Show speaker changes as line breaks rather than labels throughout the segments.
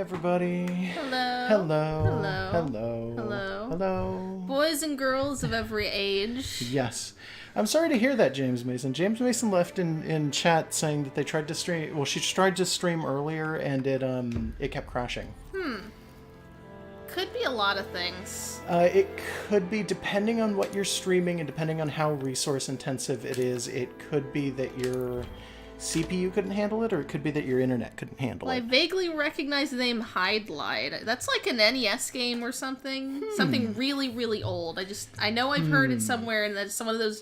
everybody.
Hello.
Hello.
Hello.
Hello.
Hello.
Hello.
Boys and girls of every age.
Yes. I'm sorry to hear that, James Mason. James Mason left in chat saying that they tried to stream. Well, she tried to stream earlier and it kept crashing.
Could be a lot of things.
It could be, depending on what you're streaming and depending on how resource intensive it is, it could be that your CPU couldn't handle it, or it could be that your internet couldn't handle
Well,
it.
I vaguely recognize the name Hide Light. That's like an NES game or something. Something really, really old. I know I've heard it somewhere, and that's some of those.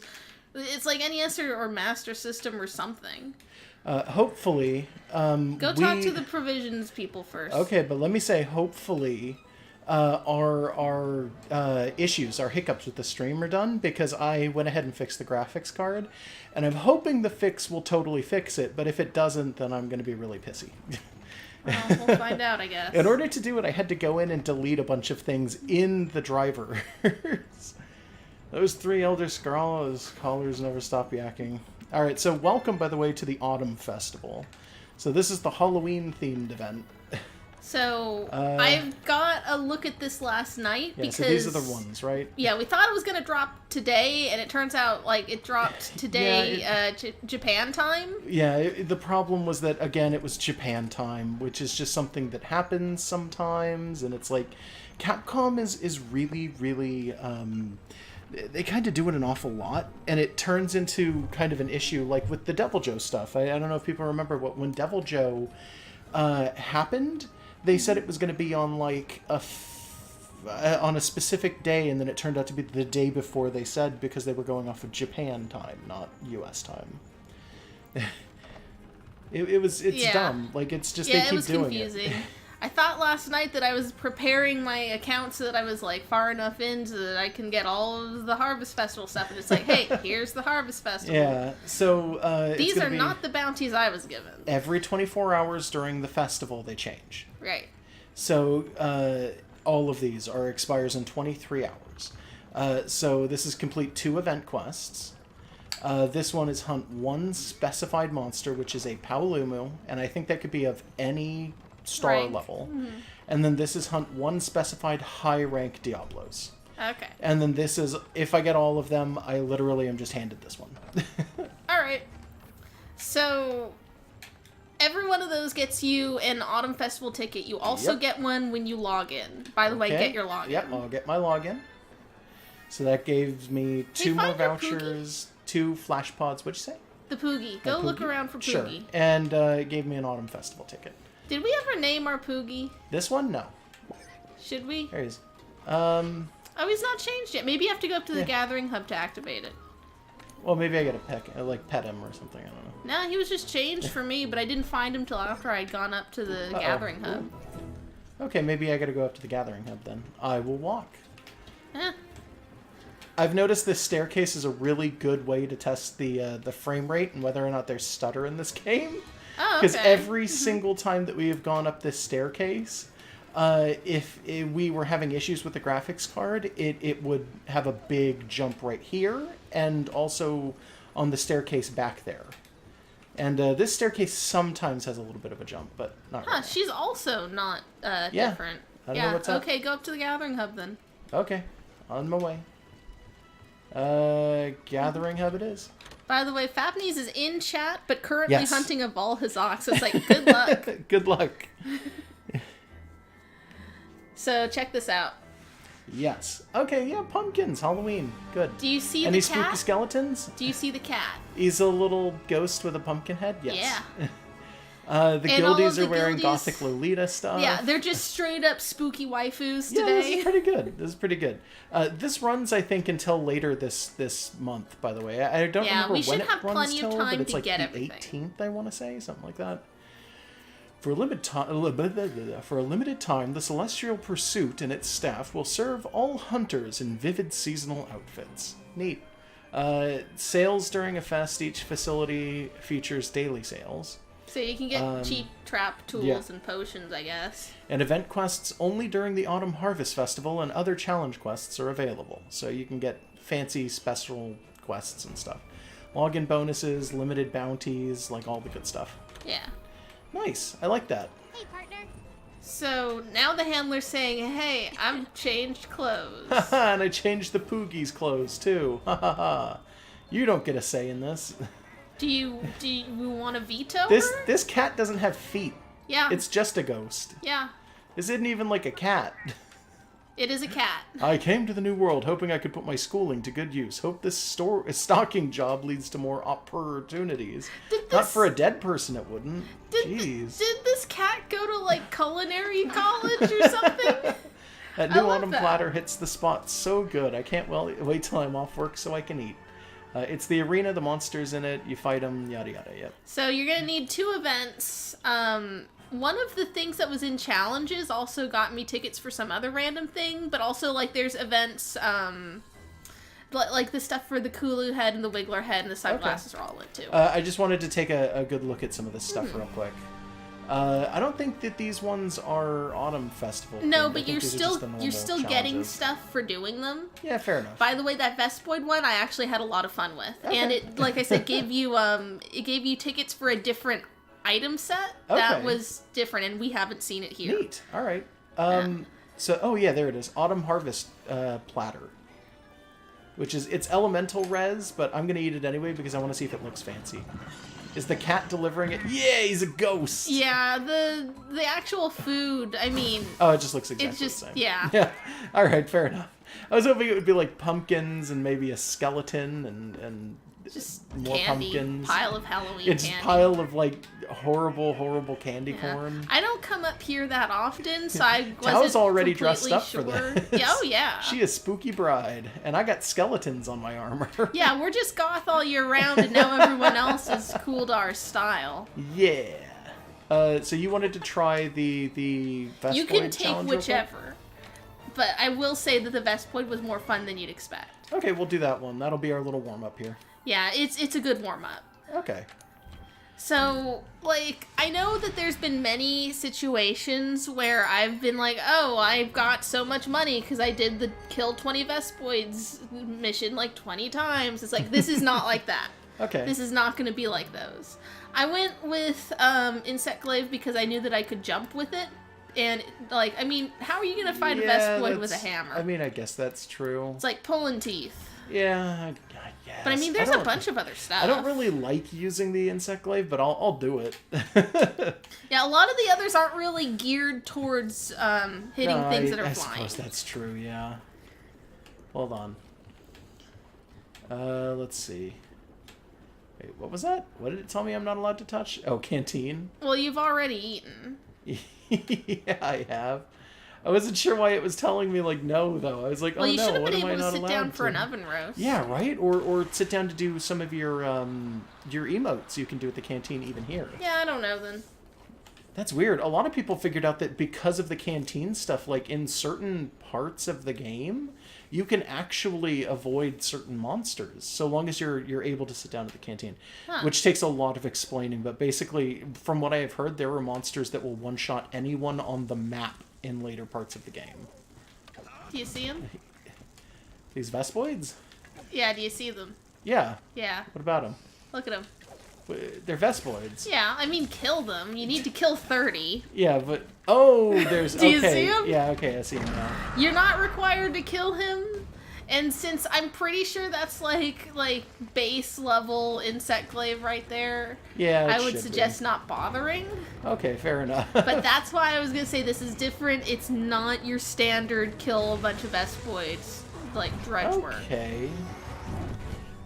It's like NES or Master System or something.
Hopefully,
Go talk to the provisions people first.
Okay, but let me say, hopefully, our issues, our hiccups with the stream are done, because I went ahead and fixed the graphics card, and I'm hoping the fix will totally fix it, but if it doesn't, then I'm going to be really pissy.
Well, we'll find out, I guess.
In order to do it, I had to go in and delete a bunch of things in the drivers. Those three elder scholars never stop yakking. Alright, so welcome, by the way, to the Autumn Festival. So this is the Halloween-themed event.
So, I got a look at this last night because...
so these are the ones, right?
Yeah, we thought it was going to drop today, and it turns out, like, it dropped today, Japan time.
Yeah, the problem was that, again, it was Japan time, which is just something that happens sometimes, and it's like, Capcom is really, really, they kind of do it an awful lot, and it turns into kind of an issue, like with the Devil Joe stuff. I don't know if people remember, but when Devil Joe happened, they said it was going to be on, like, on a specific day, and then it turned out to be the day before they said, because they were going off of Japan time, not US time. It's dumb. Like, it's just, they keep doing
confusing.
it.
I thought last night that I was preparing my account so that I was, like, far enough in so that I can get all of the Harvest Festival stuff, and it's like, hey, here's the Harvest Festival.
Yeah, so,
these are not the bounties I was given.
Every 24 hours during the festival, they change.
Right.
So, all of these expires in 23 hours. So this is complete 2 event quests. This one is hunt 1 specified monster, which is a Paolumu, and I think that could be of any star level. Mm-hmm. And then this is hunt 1 specified high rank Diablos.
Okay.
And then this is, if I get all of them, I literally am just handed this one.
Alright. So, every one of those gets you an Autumn Festival ticket. You also get one when you log in. By the way, get your login.
Yep, I'll get my login. So that gives me 2 more vouchers, 2 flash pods. What'd you say?
The Poogie. Go look around for Poogie.
Sure. And it gave me an Autumn Festival ticket.
Did we ever name our Poogie?
This one? No.
Should we?
There he is.
Oh, he's not changed yet. Maybe you have to go up to the Gathering Hub to activate it.
Well, maybe I gotta pet him or something. I don't know.
No, he was just changed for me, but I didn't find him till after I'd gone up to the Gathering Hub.
Okay, maybe I gotta go up to the Gathering Hub then. I will walk.
Eh.
I've noticed this staircase is a really good way to test the frame rate and whether or not there's stutter in this game.
Oh, okay.
Because every single time that we have gone up this staircase, if we were having issues with the graphics card, it would have a big jump right here, and also on the staircase back there. And this staircase sometimes has a little bit of a jump, but not really.
She's also not different.
I don't know what's up.
Okay, go up to the Gathering Hub then.
Okay, on my way. Gathering Hub it is.
By the way, Fapnese is in chat, but currently hunting a Valhazak, so it's like, good luck.
Good luck.
So, check this out.
Yes. Okay, yeah, pumpkins, Halloween. Good.
Do you see
Any
the cat?
Any spooky skeletons?
Do you see the cat?
He's a little ghost with a pumpkin head? Yes.
Yeah.
The guildies are wearing gothic Lolita stuff.
Yeah, they're just straight up spooky waifus today.
Yeah, this is pretty good. This is pretty good. This runs, I think, until later this month, by the way. I don't remember when it runs till, but it's like the 18th, I want to say, something like that. For a limited time, the Celestial Pursuit and its staff will serve all hunters in vivid seasonal outfits. Neat. Sales during a fest. Each facility features daily sales.
So you can get cheap trap tools and potions, I guess.
And event quests only during the Autumn Harvest Festival and other challenge quests are available. So you can get fancy special quests and stuff. Login bonuses, limited bounties, like all the good stuff.
Yeah.
Nice. I like that.
Hey, partner.
So now the handler's saying, "Hey, I've changed clothes."
And I changed the Poogie's clothes too. Ha ha ha. You don't get a say in this.
Do you want to veto
This
her?
this cat doesn't have feet.
Yeah.
It's just a ghost.
Yeah.
This isn't even like a cat.
It is a cat.
I came to the new world hoping I could put my schooling to good use. Hope this stocking job leads to more opportunities. Not for a dead person, it wouldn't. Jeez.
Did this cat go to like culinary college or something?
That new autumn platter hits the spot so good. I can't wait till I'm off work so I can eat. It's the arena, the monsters in it, you fight them, yada yada, yep.
So you're going to need 2 events. One of the things that was in challenges also got me tickets for some other random thing, but also like there's events, like the stuff for the Kulu head and the Wiggler head and the sunglasses are all in too.
I just wanted to take a good look at some of this stuff real quick. I don't think that these ones are Autumn Festival.
No,
themed.
but you're still getting stuff for doing them.
Yeah, fair enough.
By the way, that Vespoid one I actually had a lot of fun with, and it, like I said, gave you tickets for a different item set that was different, and we haven't seen it here.
Neat. All right. So, oh yeah, there it is. Autumn Harvest platter, which is it's elemental res, but I'm gonna eat it anyway because I want to see if it looks fancy. Is the cat delivering it? Yeah, he's a ghost.
Yeah, the actual food, I mean...
Oh, it just looks exactly the same.
Yeah.
Yeah. All right, fair enough. I was hoping it would be like pumpkins and maybe a skeleton and
just
more
candy,
pumpkins.
Pile of Halloween
it's
candy.
Pile of like horrible candy corn.
I don't come up here that often, so I wasn't
Tao's already dressed up
sure.
for this.
Yeah, oh yeah.
She is spooky bride, and I got skeletons on my armor.
Yeah, we're just goth all year round, and now everyone else is cool to our style.
Yeah. So you wanted to try the Vespoid
You can take
challenge
whichever, but I will say that the Vespoid was more fun than you'd expect.
Okay, we'll do that one. That'll be our little warm up here.
Yeah, it's a good warm up.
Okay.
So, like, I know that there's been many situations where I've been like, oh, I've got so much money because I did the kill 20 Vespoids mission like 20 times. It's like, this is not like that.
Okay.
This is not going to be like those. I went with Insect Glaive because I knew that I could jump with it. And, like, I mean, how are you going to fight a Vespoid with a hammer?
I mean, I guess that's true.
It's like pulling teeth.
Yeah, I guess.
But I mean, there's a bunch of other stuff.
I don't really like using the Insect Glaive, but I'll do it.
Yeah, a lot of the others aren't really geared towards hitting things that are flying.
I suppose that's true, yeah. Hold on. Let's see. Wait, what was that? What did it tell me I'm not allowed to touch? Oh, canteen?
Well, you've already eaten.
Yeah, I have. I wasn't sure why it was telling me, like, no, though. I was like,
well,
oh,
you
no,
should have
what
been
am I
able to
not
sit
allowed
down
to?
for an oven roast.
Yeah, right? Or sit down to do some of your emotes you can do at the canteen even here.
Yeah, I don't know, then.
That's weird. A lot of people figured out that because of the canteen stuff, like, in certain parts of the game, you can actually avoid certain monsters, so long as you're able to sit down at the canteen.
Huh.
Which takes a lot of explaining, but basically, from what I have heard, there are monsters that will one-shot anyone on the map in later parts of the game.
Do you see them?
These Vespoids?
Yeah, do you see them?
Yeah.
Yeah.
What about them?
Look at them.
They're Vespoids.
Yeah, I mean, kill them. You need to kill 30.
Yeah, but... Oh, there's...
Do you
okay.
see him?
Yeah, okay, I see him now.
You're not required to kill him. And since I'm pretty sure that's like base level Insect Glaive right there,
Yeah,
I would suggest not bothering.
Okay, fair enough.
But that's why I was gonna say this is different. It's not your standard kill a bunch of Vespoids, like drudge work.
Okay.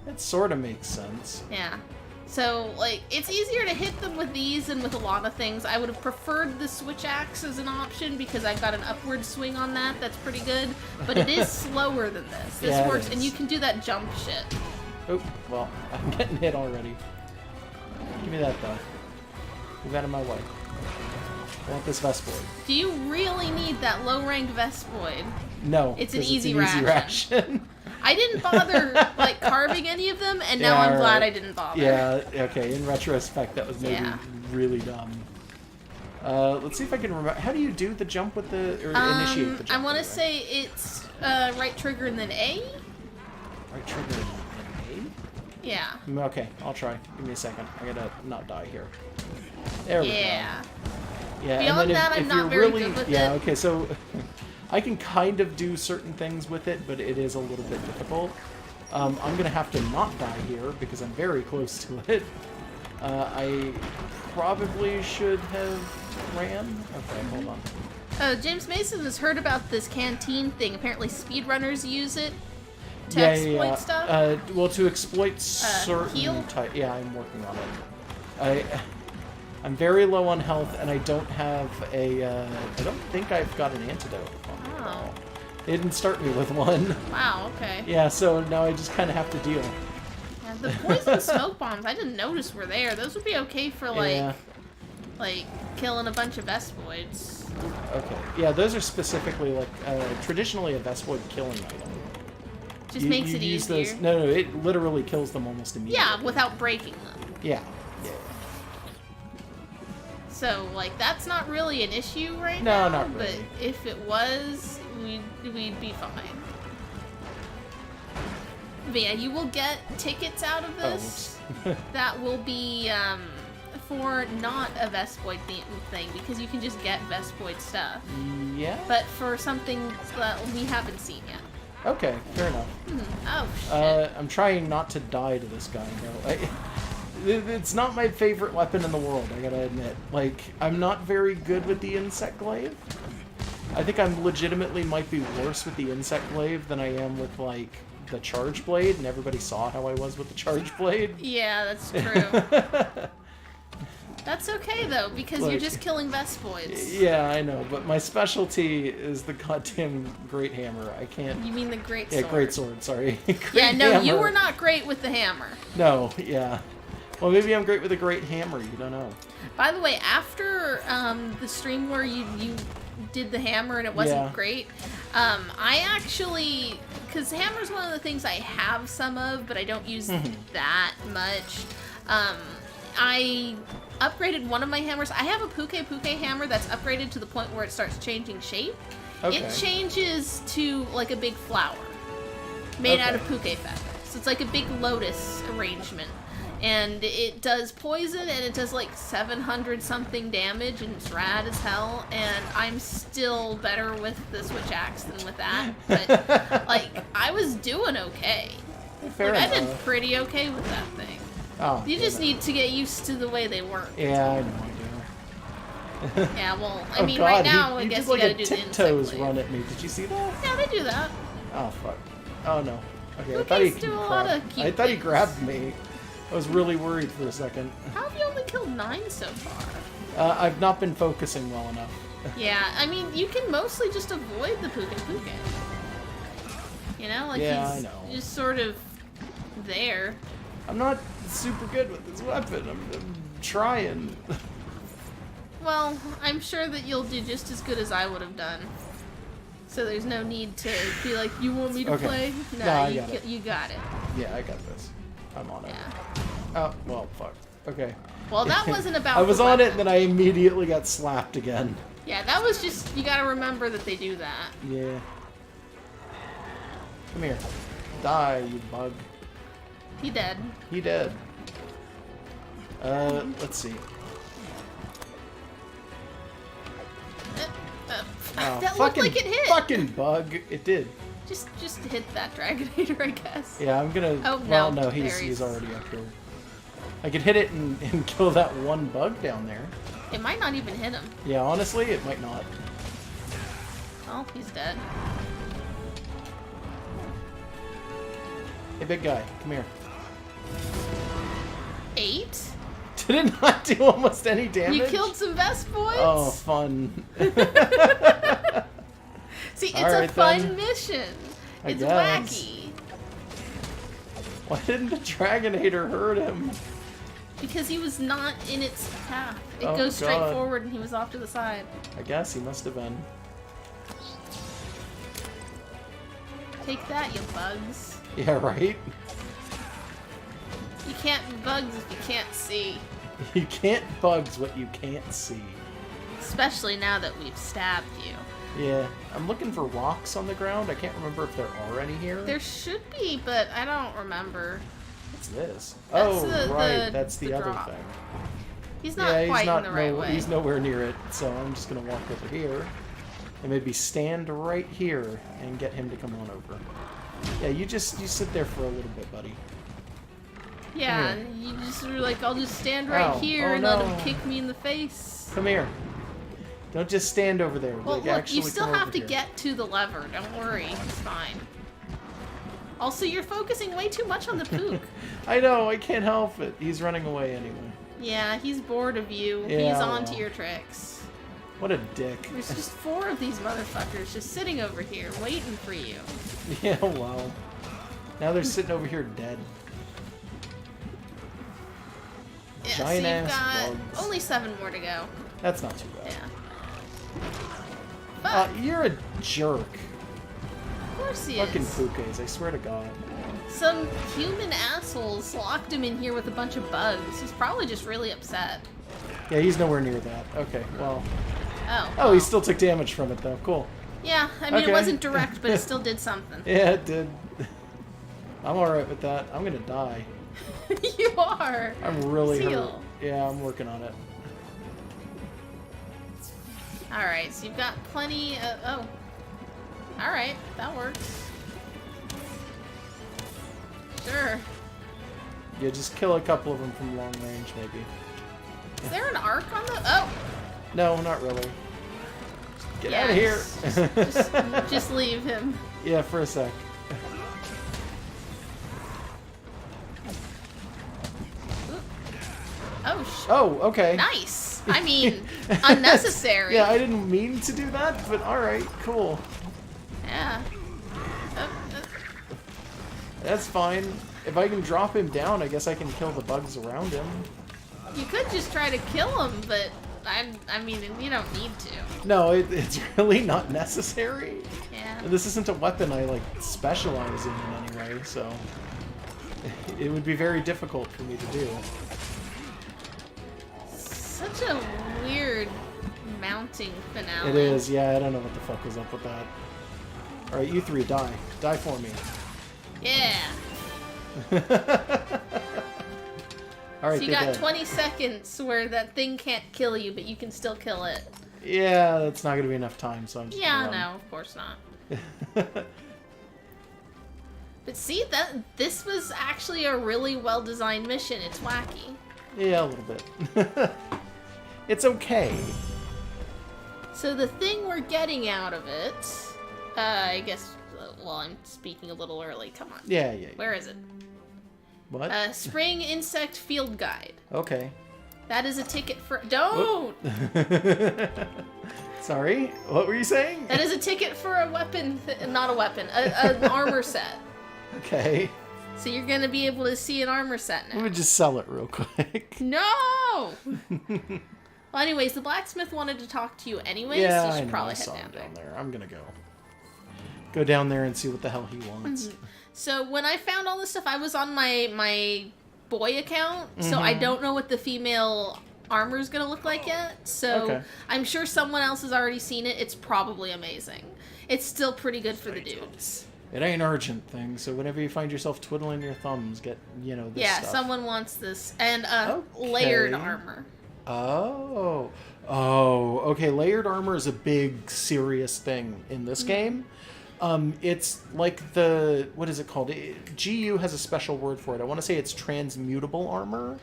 That sort of makes sense.
Yeah. So, like, it's easier to hit them with these than with a lot of things. I would have preferred the switch axe as an option because I've got an upward swing on that. That's pretty good. But it is slower than this. This works, and you can do that jump shit.
Oh, well, I'm getting hit already. Give me that, though. Move out of my way. I want this Vespoid.
Do you really need that low-ranked Vespoid?
No.
It's an
'cause
easy
ration.
I didn't bother, like, carving any of them, and now I'm glad I didn't bother.
Yeah, okay, in retrospect, that was maybe really dumb. Let's see if I can remember. How do you do the jump with the... or initiate the jump?
I want to say it's right trigger and then A?
Right trigger and A?
Yeah.
Okay, I'll try. Give me a second. I gotta not die here. There we go. Yeah,
Beyond
and then
that,
if
I'm
you're
not very
really,
good with
yeah,
it.
okay, so I can kind of do certain things with it, but it is a little bit difficult. I'm gonna have to not die here because I'm very close to it. I probably should have ran. Okay, hold on.
James Mason has heard about this canteen thing. Apparently, speedrunners use it to exploit stuff.
Well, to exploit certain
heal?
type. Yeah, I'm working on it. I'm very low on health, and I don't have a. I don't think I've got an antidote on me at all. They didn't start me with one.
Wow. Okay.
Yeah, so now I just kind of have to deal.
Yeah, the poison smoke bombs I didn't notice were there. Those would be okay for like killing a bunch of Vespoids.
Okay. Yeah, those are specifically like traditionally a Vespoid killing item.
Just makes it
use
easier.
Those, no, it literally kills them almost immediately.
Yeah, without breaking them.
Yeah.
So, like, that's not really an issue right
No,
now.
not really.
But if it was, we'd be fine. But yeah, you will get tickets out of this. That will be for not a Vespoid thing, because you can just get Vespoid stuff.
Yeah.
But for something that we haven't seen yet.
Okay, fair enough.
Oh, shit.
I'm trying not to die to this guy, though. It's not my favorite weapon in the world, I gotta admit. Like, I'm not very good with the Insect Glaive. I think I'm legitimately might be worse with the Insect Glaive than I am with, like, the Charge Blade, and everybody saw how I was with the Charge Blade.
Yeah, that's true. That's okay, though, because
Like,
you're just killing Vespoids.
Yeah, I know, but my specialty is the goddamn Great Hammer. I can't...
You mean the Great Sword?
Yeah, Great Sword, sorry.
Yeah, no,
hammer.
you were not great with the hammer.
No, yeah. Well, maybe I'm great with a Great Hammer, you don't know.
By the way, after the stream where you did the hammer and it wasn't great, I actually... Because hammer's one of the things I have some of, but I don't use that much. I upgraded one of my hammers. I have a Puke hammer that's upgraded to the point where it starts changing shape.
Okay.
It changes to like a big flower made out of Puke feathers. So it's like a big lotus arrangement. And it does poison, and it does like 700 something damage, and it's rad as hell. And I'm still better with the switch axe than with that. But like, I was doing okay.
Fair
like,
enough.
I did pretty okay with that thing.
Oh,
You just need to get used to the way they work.
Yeah, I know I do.
Yeah, well, I
Oh,
mean,
God,
right now, I
he
guess
did
you
like
gotta
a
do the insect
tiptoes
blade.
run at me. Did you see that?
Yeah, they do that.
Oh, fuck. Oh, no. Okay, I
Puke's
thought he
do a lot of cute
I thought he
things.
grabbed me. I was really worried for a second.
How have you only killed 9 so far?
I've not been focusing well enough.
Yeah, I mean, you can mostly just avoid the Puke. You know, like
Yeah,
he's
I know.
just sort of there.
I'm not super good with this weapon. I'm trying.
Well, I'm sure that you'll do just as good as I would have done. So there's no need to be like, you want me to
Okay.
play? No,
No, I
you,
got it.
you got it.
Yeah, I got this. I'm on it.
Yeah.
Oh, well, fuck. Okay.
Well, that wasn't about
I was
the
on it,
weapon.
and then I immediately got slapped again.
Yeah, that was just, you gotta remember that they do that.
Yeah. Come here. Die, you bug.
He dead.
He dead. Let's see. Oh,
That looked like it hit.
Fucking bug. It did.
Just hit that Dragonator, I guess.
Yeah, I'm gonna...
Oh,
well,
no,
no,
there
he's
he's-
already up here. I could hit it and kill that one bug down there.
It might not even hit him.
Yeah, honestly, it might not.
Oh, he's dead.
Hey, big guy, come here.
8?
Did it not do almost any damage?
You killed some Vespoids?
Oh, fun.
See, it's
Alright,
a fun
then.
mission.
I
It's
guess.
wacky.
Why didn't the Dragonator hurt him?
Because he was not in its path. It
Oh,
goes straight
God.
forward and he was off to the side.
I guess he must have been.
Take that, you bugs.
Yeah, right?
You can't be bugs if you can't see.
You can't bugs what you can't see.
Especially now that we've stabbed you.
Yeah, I'm looking for rocks on the ground. I can't remember if there are any here.
There should be, but I don't remember.
What's this?
That's
Oh,
the-
right.
the-
That's the
the
other
drop.
thing.
He's not quite in the right way.
He's nowhere near it, so I'm just going to walk over here. And maybe stand right here and get him to come on over. Yeah, you sit there for a little bit, buddy.
Yeah, you just were like, I'll just stand right here and let him kick me in the face.
Come here. Don't just stand over there.
Well, look, you still have to get to the lever. Don't worry. It's fine. Also, you're focusing way too much on the Pook.
I know. I can't help it. He's running away anyway.
Yeah, he's bored of you.
Yeah,
he's on to your tricks.
What a dick.
There's just 4 of these motherfuckers just sitting over here, waiting for you.
Yeah, well. Now they're sitting over here dead.
Yeah,
Giant
so you've
ass
got
bugs.
only 7 more to go.
That's not too bad.
Yeah.
You're a jerk.
Of course he
Fucking
is.
Pukes, I swear to God.
Some human assholes locked him in here with a bunch of bugs. He's probably just really upset.
Yeah, he's nowhere near that. Okay, well.
Oh.
Oh, he still took damage from it, though. Cool.
Yeah, I mean,
Okay.
it wasn't direct, but it still did something.
Yeah, it did. I'm alright with that. I'm gonna die.
You are.
I'm really hurt.
Seal.
Yeah, I'm working on it.
Alright, so you've got plenty of... Oh. Alright, that works. Sure.
Yeah, just kill a couple of them from long range, maybe.
Is there an arc on the... Oh!
No, not really. Get
Yeah,
out of here!
just leave him.
Yeah, for a sec. Oh, okay.
Nice. I mean, unnecessary.
Yeah, I didn't mean to do that, but alright, cool.
Yeah.
That's fine. If I can drop him down, I guess I can kill the bugs around him.
You could just try to kill him, but I mean, you don't need to.
No, it's really not necessary.
Yeah.
This isn't a weapon I, like, specialize in any way, so... It would be very difficult for me to do.
Such a weird mounting finale.
It is, yeah, I don't know what the fuck was up with that. Alright, you 3, die. Die for me.
Yeah.
Alright,
So you got 20 seconds where that thing can't kill you, but you can still kill it.
Yeah, that's not gonna be enough time, so I'm just
Yeah,
gonna
no, of course not. But see, this was actually a really well-designed mission. It's wacky.
Yeah, a little bit. It's okay.
So the thing we're getting out of it, I guess, well, I'm speaking a little early. Come on.
Yeah.
Where is it?
What?
Spring Insect Field Guide.
Okay.
That is a ticket for... Don't!
Sorry? What were you saying?
That is a ticket for a weapon... Not a weapon. An armor set.
Okay.
So you're going to be able to see an armor set
Let
now.
me just sell it real quick.
No! Well, anyways, the blacksmith wanted to talk to you anyways,
Yeah,
so you
I
should
know.
probably
I saw
head
him
down
down
there.
there. I'm gonna go down there and see what the hell he wants.
So when I found all this stuff, I was on my boy account, so I don't know what the female armor is going to look like yet. So
Okay.
I'm sure someone else has already seen it. It's probably amazing. It's still pretty good for the dudes.
It ain't urgent thing, so whenever you find yourself twiddling your thumbs, get, this
Yeah,
stuff.
someone wants this. And
Okay.
layered armor.
Oh, okay. Layered armor is a big, serious thing in this game. It's like what is it called? GU has a special word for it. I want to say it's transmutable armor.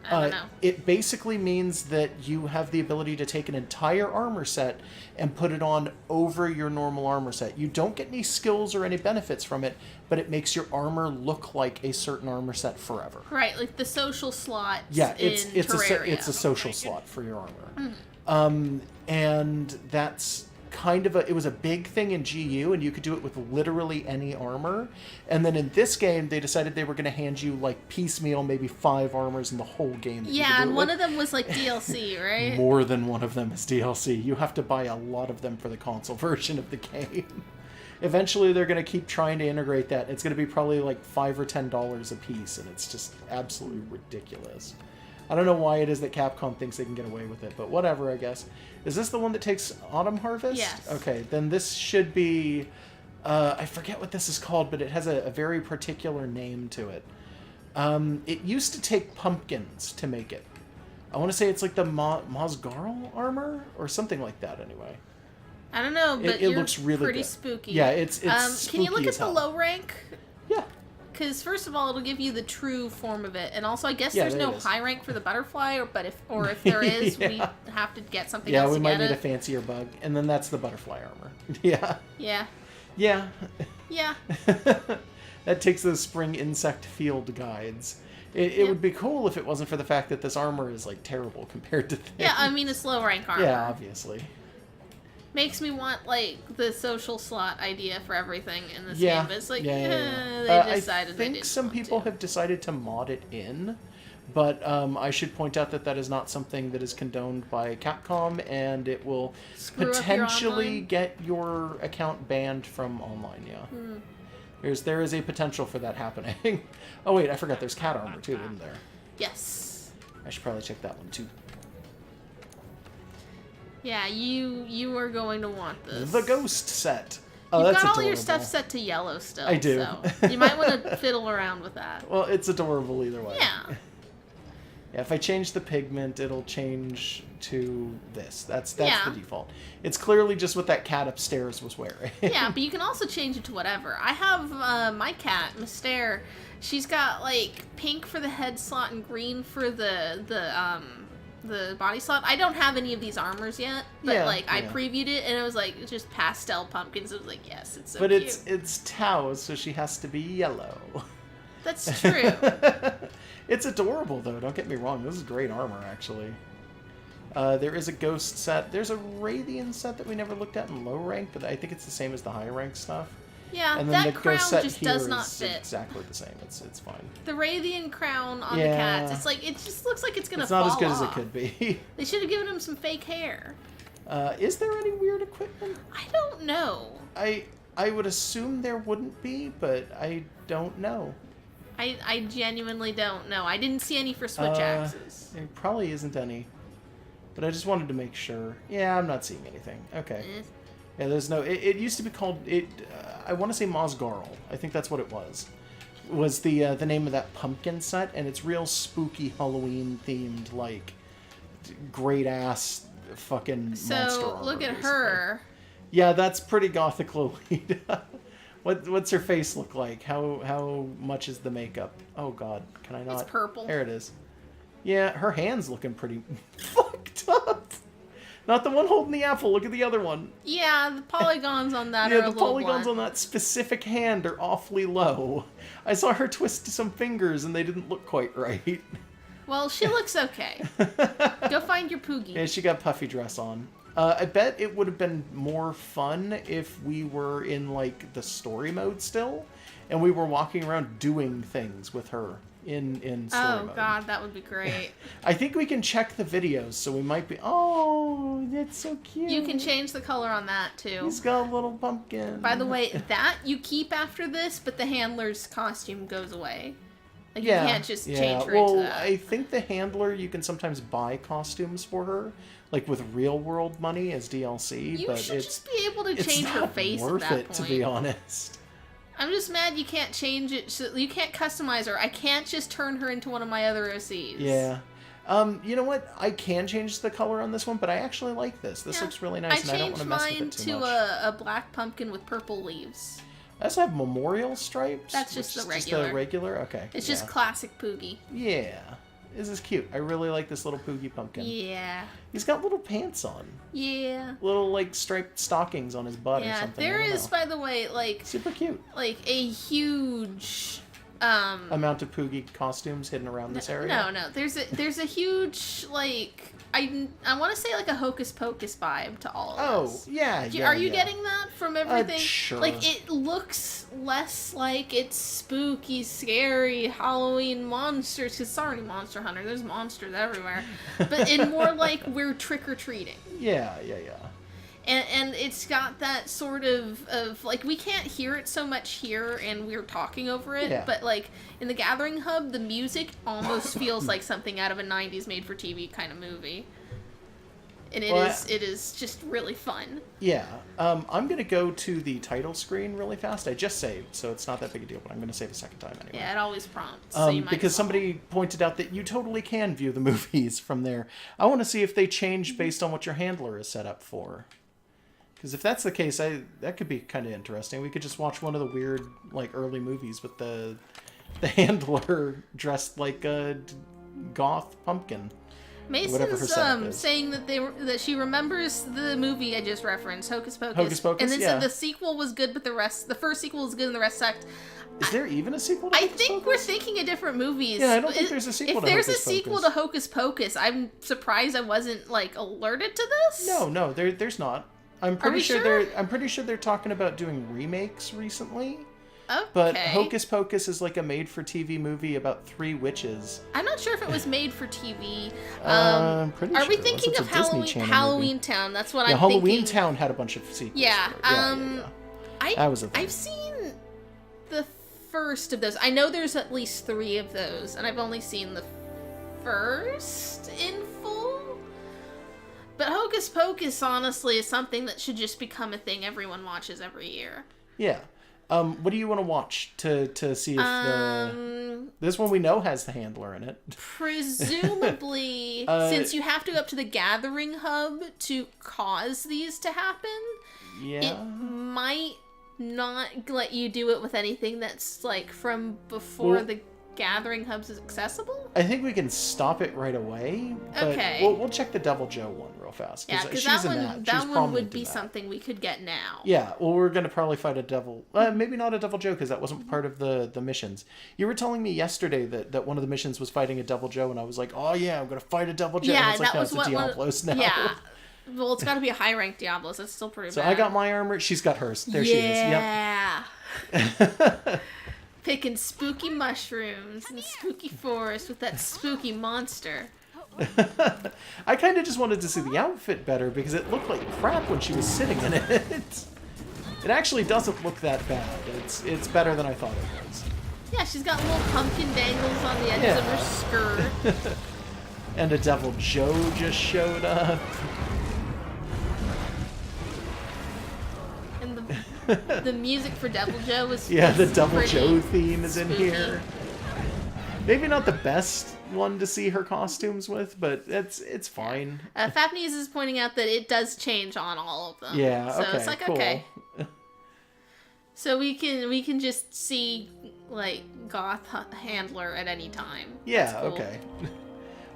I don't know.
It basically means that you have the ability to take an entire armor set and put it on over your normal armor set. You don't get any skills or any benefits from it, but it makes your armor look like a certain armor set forever.
Right, like the social slots
Yeah,
in Terraria.
it's a social slot for your armor. And that's kind of it was a big thing in GU, and you could do it with literally any armor. And then in this game, they decided they were going to hand you like piecemeal, maybe 5 armors in the whole game. That you could
Yeah,
do
and
it
one
with.
of them was like DLC, right?
More than one of them is DLC. You have to buy a lot of them for the console version of the game. Eventually, they're going to keep trying to integrate that. It's going to be probably like $5 or $10 a piece, and it's just absolutely ridiculous. I don't know why it is that Capcom thinks they can get away with it, but whatever, I guess. Is this the one that takes Autumn Harvest?
Yes.
Okay, then this should be... I forget what this is called, but it has a very particular name to it. It used to take pumpkins to make it. I want to say it's like the Mosgarl armor or something like that. Anyway,
I don't know, but
it looks really
pretty
good.
spooky.
Yeah, it's spooky
can you look
as
at the
hell.
low rank?
Yeah.
Because first of all, it'll give you the true form of it, and also I guess
Yeah,
there's
there
no
it is.
high rank for the butterfly, or if there is, we
Yeah.
have to get something
Yeah,
else
we
to
might
get
need a
it.
fancier bug, and then that's the butterfly armor. Yeah.
Yeah,
Yeah.
yeah.
That takes those spring insect field guides. It
Yep.
would be cool if it wasn't for the fact that this armor is like terrible compared to things.
Yeah, I mean, it's low rank armor.
Yeah, obviously.
Makes me want, like, the social slot idea for everything in this
Yeah.
game, but it's like,
yeah.
they decided
I
they
think
didn't
some
want
people
to.
have decided to mod it in, but I should point out that that is not something that is condoned by Capcom, and it will
Screw up your
potentially
online?
get your account banned from online. Yeah. There is a potential for that happening. Oh wait, I forgot. There's cat armor too, isn't there?
Yes.
I should probably check that one too.
Yeah, you are going to want this.
The ghost set. Oh,
You've
that's
got all
adorable.
your stuff set to yellow still.
I do.
So you might want to fiddle around with that.
Well, it's adorable either way.
Yeah.
Yeah, if I change the pigment, it'll change to this. That's
Yeah.
the default. It's clearly just what that cat upstairs was wearing.
Yeah, but you can also change it to whatever. I have my cat, Myster. She's got like pink for the head slot and green for the body slot. I don't have any of these armors yet, but
Yeah,
like I
yeah.
previewed it and it was like just pastel pumpkins. It was like, yes, it's so
But
cute.
it's Tao, so she has to be yellow.
That's true.
It's adorable though. Don't get me wrong. This is great armor actually. There is a ghost set. There's a Radiant set that we never looked at in low rank, but I think it's the same as the high rank stuff.
Yeah,
And then
that
the
crown
ghost set
just
here
does not
is
fit.
exactly the same. It's fine.
The Radiant crown on the
Yeah.
cats, it's like, it just looks like it's gonna
It's not
fall
as good as it
off.
could be.
They should have given him some fake hair.
Is there any weird equipment?
I don't know.
I would assume there wouldn't be, but I don't know.
I genuinely don't know. I didn't see any for Switch axes.
There probably isn't any. But I just wanted to make sure. Yeah, I'm not seeing anything. Okay.
Eh.
Yeah, there's no... It used to be called... I want to say Mosgarl. I think that's what it was. Was the name of that pumpkin set, and it's real spooky Halloween-themed, like, great-ass fucking monster
So,
armor,
look at
basically.
her.
Yeah, that's pretty gothic Lolita. What's her face look like? How much is the makeup? Oh god, can I not?
It's purple.
There it is. Yeah, her hand's looking pretty fucked up. Not the one holding the apple. Look at the other one.
Yeah, the polygons on that are
Yeah,
a
the
little
polygons
blunt.
on that specific hand are awfully low. I saw her twist some fingers and they didn't look quite right.
Well, she looks okay. Go find your Poogie.
Yeah, she got puffy dress on. I bet it would have been more fun if we were in, like, the story mode still, and we were walking around doing things with her in story
Oh
mode.
god, that would be great.
I think we can check the videos, so we might be... Oh, that's so cute.
You can change the color on that too.
He's got a little pumpkin.
By the way, that you keep after this, but the handler's costume goes away. Like
Yeah,
you can't just
yeah.
change her
Well,
into that.
I think the handler, you can sometimes buy costumes for her, like with real-world money as DLC,
You
but
should
it's...
just be able to
It's
change her
not
face
worth
at that
it,
point.
to be honest.
I'm just mad you can't change it. So you can't customize her. I can't just turn her into one of my other OCs.
Yeah. You know what? I can change the color on this one, but I actually like this. This
Yeah.
looks really nice, and I don't want to mess with
changed mine
it too
to
much.
a black pumpkin with purple leaves.
I also have memorial stripes.
That's just
which
the
is
regular.
Just the regular? Okay.
It's
yeah.
just classic Poogie.
Yeah. This is cute. I really like this little Poogie pumpkin.
Yeah.
He's got little pants on.
Yeah.
Little, like, striped stockings on his butt or
Yeah.
something.
There
I don't
is,
know.
by the way, like
Super cute.
a huge
Amount of Poogie costumes hidden around this area.
No. There's a huge like I want to say like a Hocus Pocus vibe to all of this.
Yeah, yeah.
Are you
yeah.
getting that from everything?
Sure.
Like it looks less like it's spooky, scary Halloween monsters because it's already Monster Hunter. There's monsters everywhere, but in more like we're trick or treating.
Yeah.
And it's got that sort of like we can't hear it so much here and we're talking over it,
Yeah.
but like in the Gathering Hub the music almost feels like something out of a 90s made for TV kind of movie. And it
Well,
is just really fun.
Yeah. I'm going to go to the title screen really fast. I just saved, so it's not that big a deal, but I'm going to save a second time anyway.
Yeah, it always prompts. So you might
Because somebody pointed out that you totally can view the movies from there. I want to see if they change based on what your handler is set up for. Because if that's the case, that could be kind of interesting. We could just watch one of the weird, like, early movies with the handler dressed like a goth pumpkin.
Mason's saying that she remembers the movie I just referenced, Hocus Pocus.
Hocus Pocus,
and then
yeah.
said the sequel was good, but the first sequel was good and the rest sucked.
Is there even a sequel to Hocus Pocus?
I think we're thinking of different movies.
Yeah, I don't think there's a sequel to Hocus Pocus.
If there's a sequel to Hocus Pocus, I'm surprised I wasn't, like, alerted to this.
No, there's not. I'm pretty sure they're talking about doing remakes recently.
Okay.
But Hocus Pocus is like a made-for-TV movie about 3 witches.
I'm not sure if it was made for TV.
I'm pretty sure
Are we thinking of Halloween Town? That's what I'm thinking.
Halloween Town had a bunch of sequels.
Yeah.
That was a thing.
I've seen the first of those. I know there's at least 3 of those, and I've only seen the first in full. But Hocus Pocus, honestly, is something that should just become a thing everyone watches every year.
Yeah. What do you want to watch to see if this one we know has the handler in it?
Presumably, since you have to go up to the gathering hub to cause these to happen, it might not let you do it with anything that's like from before the gathering hubs is accessible.
I think we can stop it right away. But
okay.
We'll check the Devil Joe one real fast.
Yeah, because that one would be something we could get now.
Yeah, well, we're going to probably fight a devil. Maybe not a Devil Joe, because that wasn't part of the missions. You were telling me yesterday that one of the missions was fighting a Devil Joe, and I was like, oh yeah, I'm going to fight a Devil Joe.
Yeah,
and it's like, no, it's a Diablos now.
Yeah. Well, it's got to be a high-ranked Diablos. That's still pretty bad.
So I got my armor. She's got hers. There she is.
Yeah.
Yep.
Picking spooky mushrooms in the spooky forest with that spooky monster.
I kind of just wanted to see the outfit better because it looked like crap when she was sitting in it. It actually doesn't look that bad. It's better than I thought it was.
Yeah, she's got little pumpkin dangles on the edges of her skirt.
And a Devil Joe just showed up.
The music for Devil Joe was
the Devil Joe theme is
spooky.
in here. Maybe not the best one to see her costumes with, but it's fine.
Fapnese is pointing out that it does change on all of them.
Yeah,
so
okay,
it's like
cool.
okay. So we can just see like goth handler at any time.
Yeah,
cool.
okay.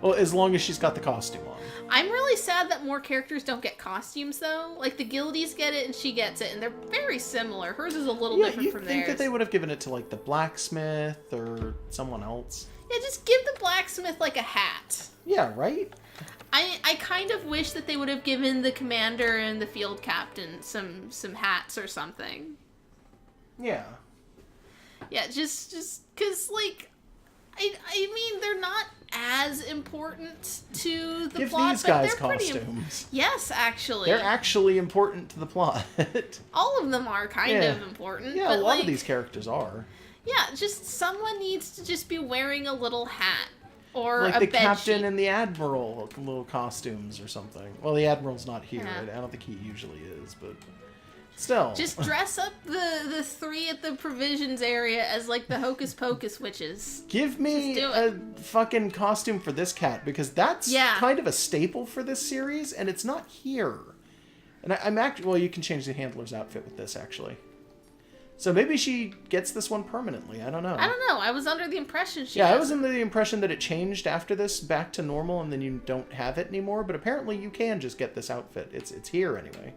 Well, as long as she's got the costume on.
I'm really sad that more characters don't get costumes, though. Like, the Guildies get it, and she gets it, and they're very similar. Hers is a little different from theirs.
Yeah, you'd think that they would have given it to, like, the blacksmith or someone else.
Yeah, just give the blacksmith, like, a hat.
Yeah, right?
I kind of wish that they would have given the commander and the field captain some hats or something.
Yeah.
Yeah, just because, like, I mean, they're not as important to the plot,
these guys
but they're
costumes.
Yes, actually.
They're actually important to the plot.
All of them are kind of important.
Yeah,
but
a lot of these characters are.
Yeah, just someone needs to just be wearing a little hat. Or
like
a
the
bed
captain
sheet.
and the admiral little costumes or something. Well, the admiral's not here.
Yeah.
I don't think he usually is, but still.
Just dress up the 3 at the provisions area as like the Hocus Pocus witches.
Give me a fucking costume for this cat, because that's kind of a staple for this series, and it's not here. And I'm actually, well, you can change the handler's outfit with this, actually. So maybe she gets this one permanently. I don't know.
I don't know. I was under the impression she
I was under the impression that it changed after this back to normal, and then you don't have it anymore, but apparently you can just get this outfit. It's here anyway.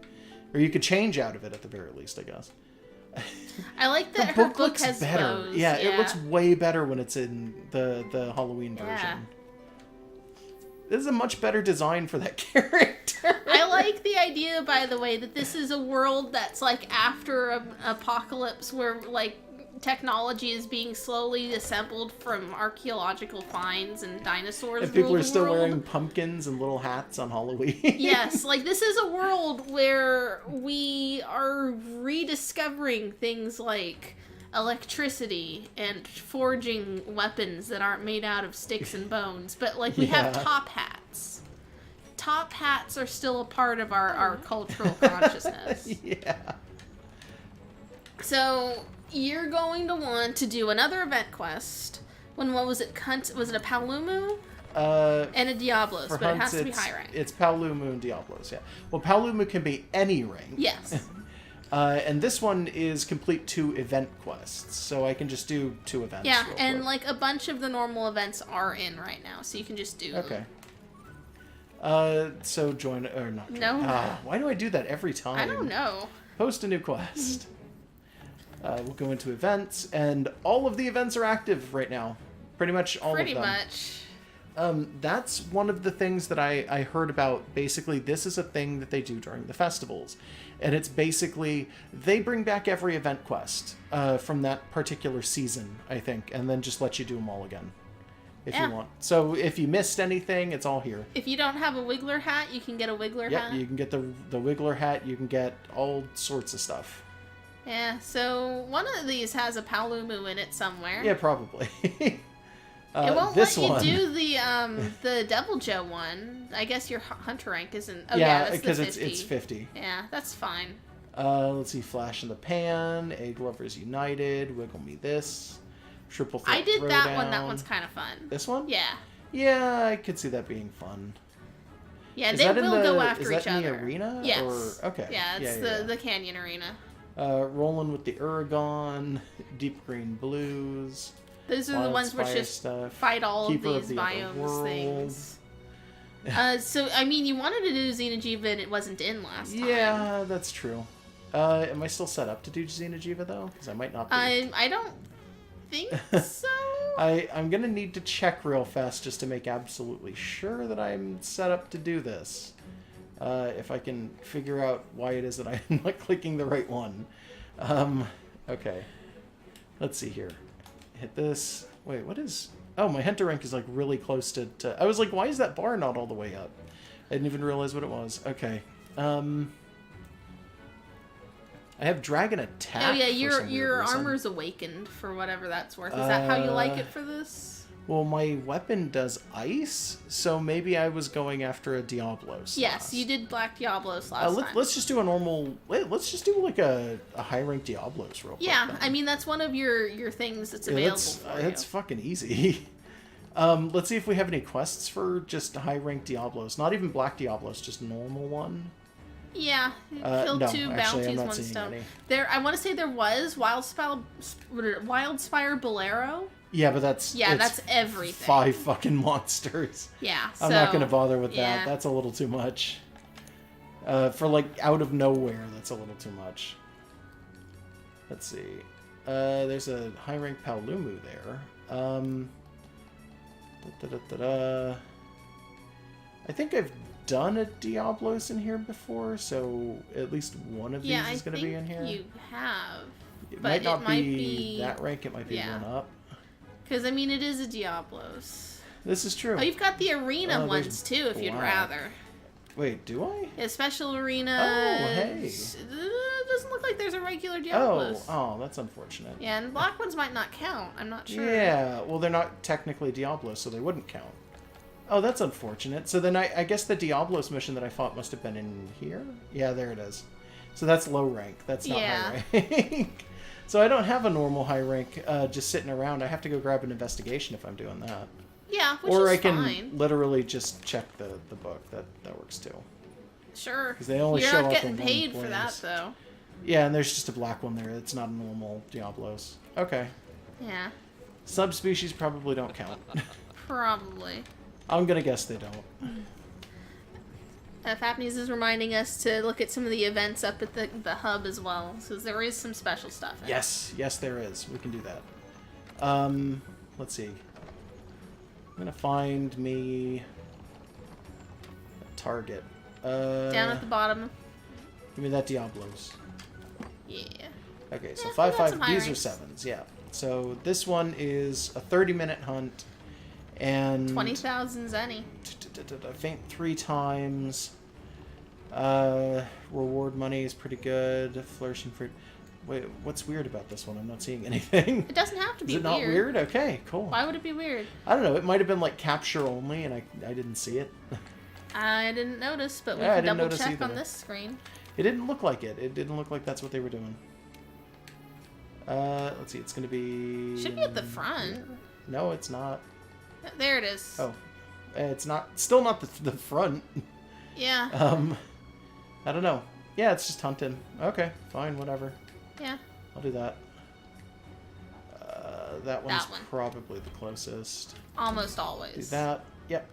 Or you could change out of it at the very least, I guess.
I like that her book
looks
has
better.
bows.
Yeah, it looks way better when it's in the Halloween version.
Yeah.
This is a much better design for that character.
I like the idea, by the way, that this is a world that's like after an apocalypse where like technology is being slowly assembled from archaeological finds and dinosaurs.
And people are still wearing pumpkins and little hats on Halloween.
Yes, like this is a world where we are rediscovering things like electricity and forging weapons that aren't made out of sticks and bones, but like we have top hats. top hats are still a part of our cultural consciousness.
Yeah.
So you're going to want to do another event quest. What was it? Was it a Palumu? And a Diablos, but it has to be high rank.
It's Palumu and Diablos, yeah. Well, Palumu can be any rank.
Yes.
And this one is complete 2 event quests, so I can just do 2 events.
Yeah, and
quick.
like a bunch of the normal events are in right now, so you can just do them.
Okay. So join, or not join.
No.
Why do I do that every time?
I don't know.
Post a new quest. We'll go into events, and all of the events are active right now. Pretty much all of them.
Pretty much.
That's one of the things that I heard about. Basically, this is a thing that they do during the festivals. And it's basically, they bring back every event quest from that particular season, I think, and then just let you do them all again if you want. So if you missed anything, it's all here.
If you don't have a Wiggler hat, you can get a Wiggler hat.
Yeah, you can get the Wiggler hat, you can get all sorts of stuff.
Yeah, so one of these has a Palumu in it somewhere.
Yeah, probably.
It won't
this
let you
one.
do the Devil Joe one. I guess your hunter rank isn't. Oh
yeah,
that's
because
the 50.
it's 50.
Yeah, that's fine.
Let's see, Flash in the Pan, Egg Lovers United, Wiggle Me This, Triple Threat
I did that
Throwdown.
one. That one's kind of fun.
This one?
Yeah.
Yeah, I could see that being fun.
Yeah,
Is
they
that in
will
the,
go after
is that
each
in
other.
the arena?
Yes.
Or, okay.
Yeah, it's the Canyon Arena.
Rolling with the Uragon, Deep Green Blues.
Those are the ones where
Wildspire
just
stuff,
fight all
Keeper
of these
the Other
biomes
World.
things. So, I mean, you wanted to do Xeno'jiiva and it wasn't in last time.
Yeah, that's true. Am I still set up to do Xeno'jiiva, though? Because I might not be.
I don't think so.
I'm going to need to check real fast just to make absolutely sure that I'm set up to do this. If I can figure out why it is that I'm not clicking the right one. Okay. Let's see here. Hit this. Wait, what is... Oh, my hunter rank is like really close to... I was like, why is that bar not all the way up? I didn't even realize what it was. Okay. I have dragon attack.
Oh yeah,
for some weird
your
reason.
armor's awakened for whatever that's worth. Is that how you like it for this?
Well, my weapon does ice, so maybe I was going after a Diablos.
Yes, you did Black Diablos last time.
Let's just do a normal... Let's just do like a high rank Diablos real quick.
Yeah,
then.
I mean that's one of your things that's available for you.
That's fucking easy. Let's see if we have any quests for just high rank Diablos. Not even Black Diablos, just normal one.
Yeah, kill
no,
2
actually, I'm
bounties,
not
1
seeing
stone.
any.
I want to say there was Wildspire Bolero.
Yeah, but that's
everything.
5 fucking monsters.
Yeah,
I'm not gonna bother with
yeah.
that. That's a little too much. For like out of nowhere, that's a little too much. Let's see. There's a high rank Palumu there. I think I've done a Diablos in here before, so at least one of these is going to be in here.
You have.
It
but
might not
it might
be that rank, it might be one up.
Because, I mean, it is a Diablos.
This is true.
Oh, you've got the arena
Oh,
ones,
there's
too, if you'd
black.
rather.
Wait, do I?
A special arena.
Oh, hey.
It doesn't look like there's a regular Diablos.
Oh, that's unfortunate.
Yeah, and black ones might not count. I'm not sure.
Yeah, well, they're not technically Diablos, so they wouldn't count. Oh, that's unfortunate. So then I guess the Diablos mission that I fought must have been in here? Yeah, there it is. So that's low rank. That's not high rank. So I don't have a normal high rank just sitting around. I have to go grab an investigation if I'm doing that.
Yeah, which
or
is
I can
fine.
literally just check the book. That works too.
Sure.
'Cause they only
You're
show
not
up
getting
in one
paid for that,
place.
though.
Yeah, and there's just a black one there. It's not a normal Diablos. Okay.
Yeah,
Subspecies probably don't count.
probably.
I'm gonna guess they don't.
Fapneys is reminding us to look at some of the events up at the hub as well, because there is some special stuff.
Yes, there is. We can do that. Let's see. I'm gonna find me a target.
Down at the bottom.
Give me that Diablos.
Yeah.
Okay, so
Yeah,
5/5.
some high
These are
ranks.
7s. Yeah. So this one is a 30-minute hunt, and
20,000 Zenny.
faint 3 times. Reward money is pretty good. Flourishing fruit. Wait, what's weird about this one? I'm not seeing anything.
It doesn't have to be
Is it not weird? Okay, cool.
Why would it be weird?
I don't know. It might have been like capture only, and I didn't see it.
I didn't notice, but we
Yeah, I
can
didn't
double
notice
check
either.
on this screen.
It didn't look like it. It didn't look like that's what they were doing. Let's see. It's going to be...
Should be at the front.
No, it's not.
There it is.
Oh. It's not... Still not the front.
Yeah.
I don't know. Yeah, it's just hunting. Okay, fine, whatever.
Yeah.
I'll do that. That one's
That one.
probably the closest.
Almost
Do
always.
that. Yep.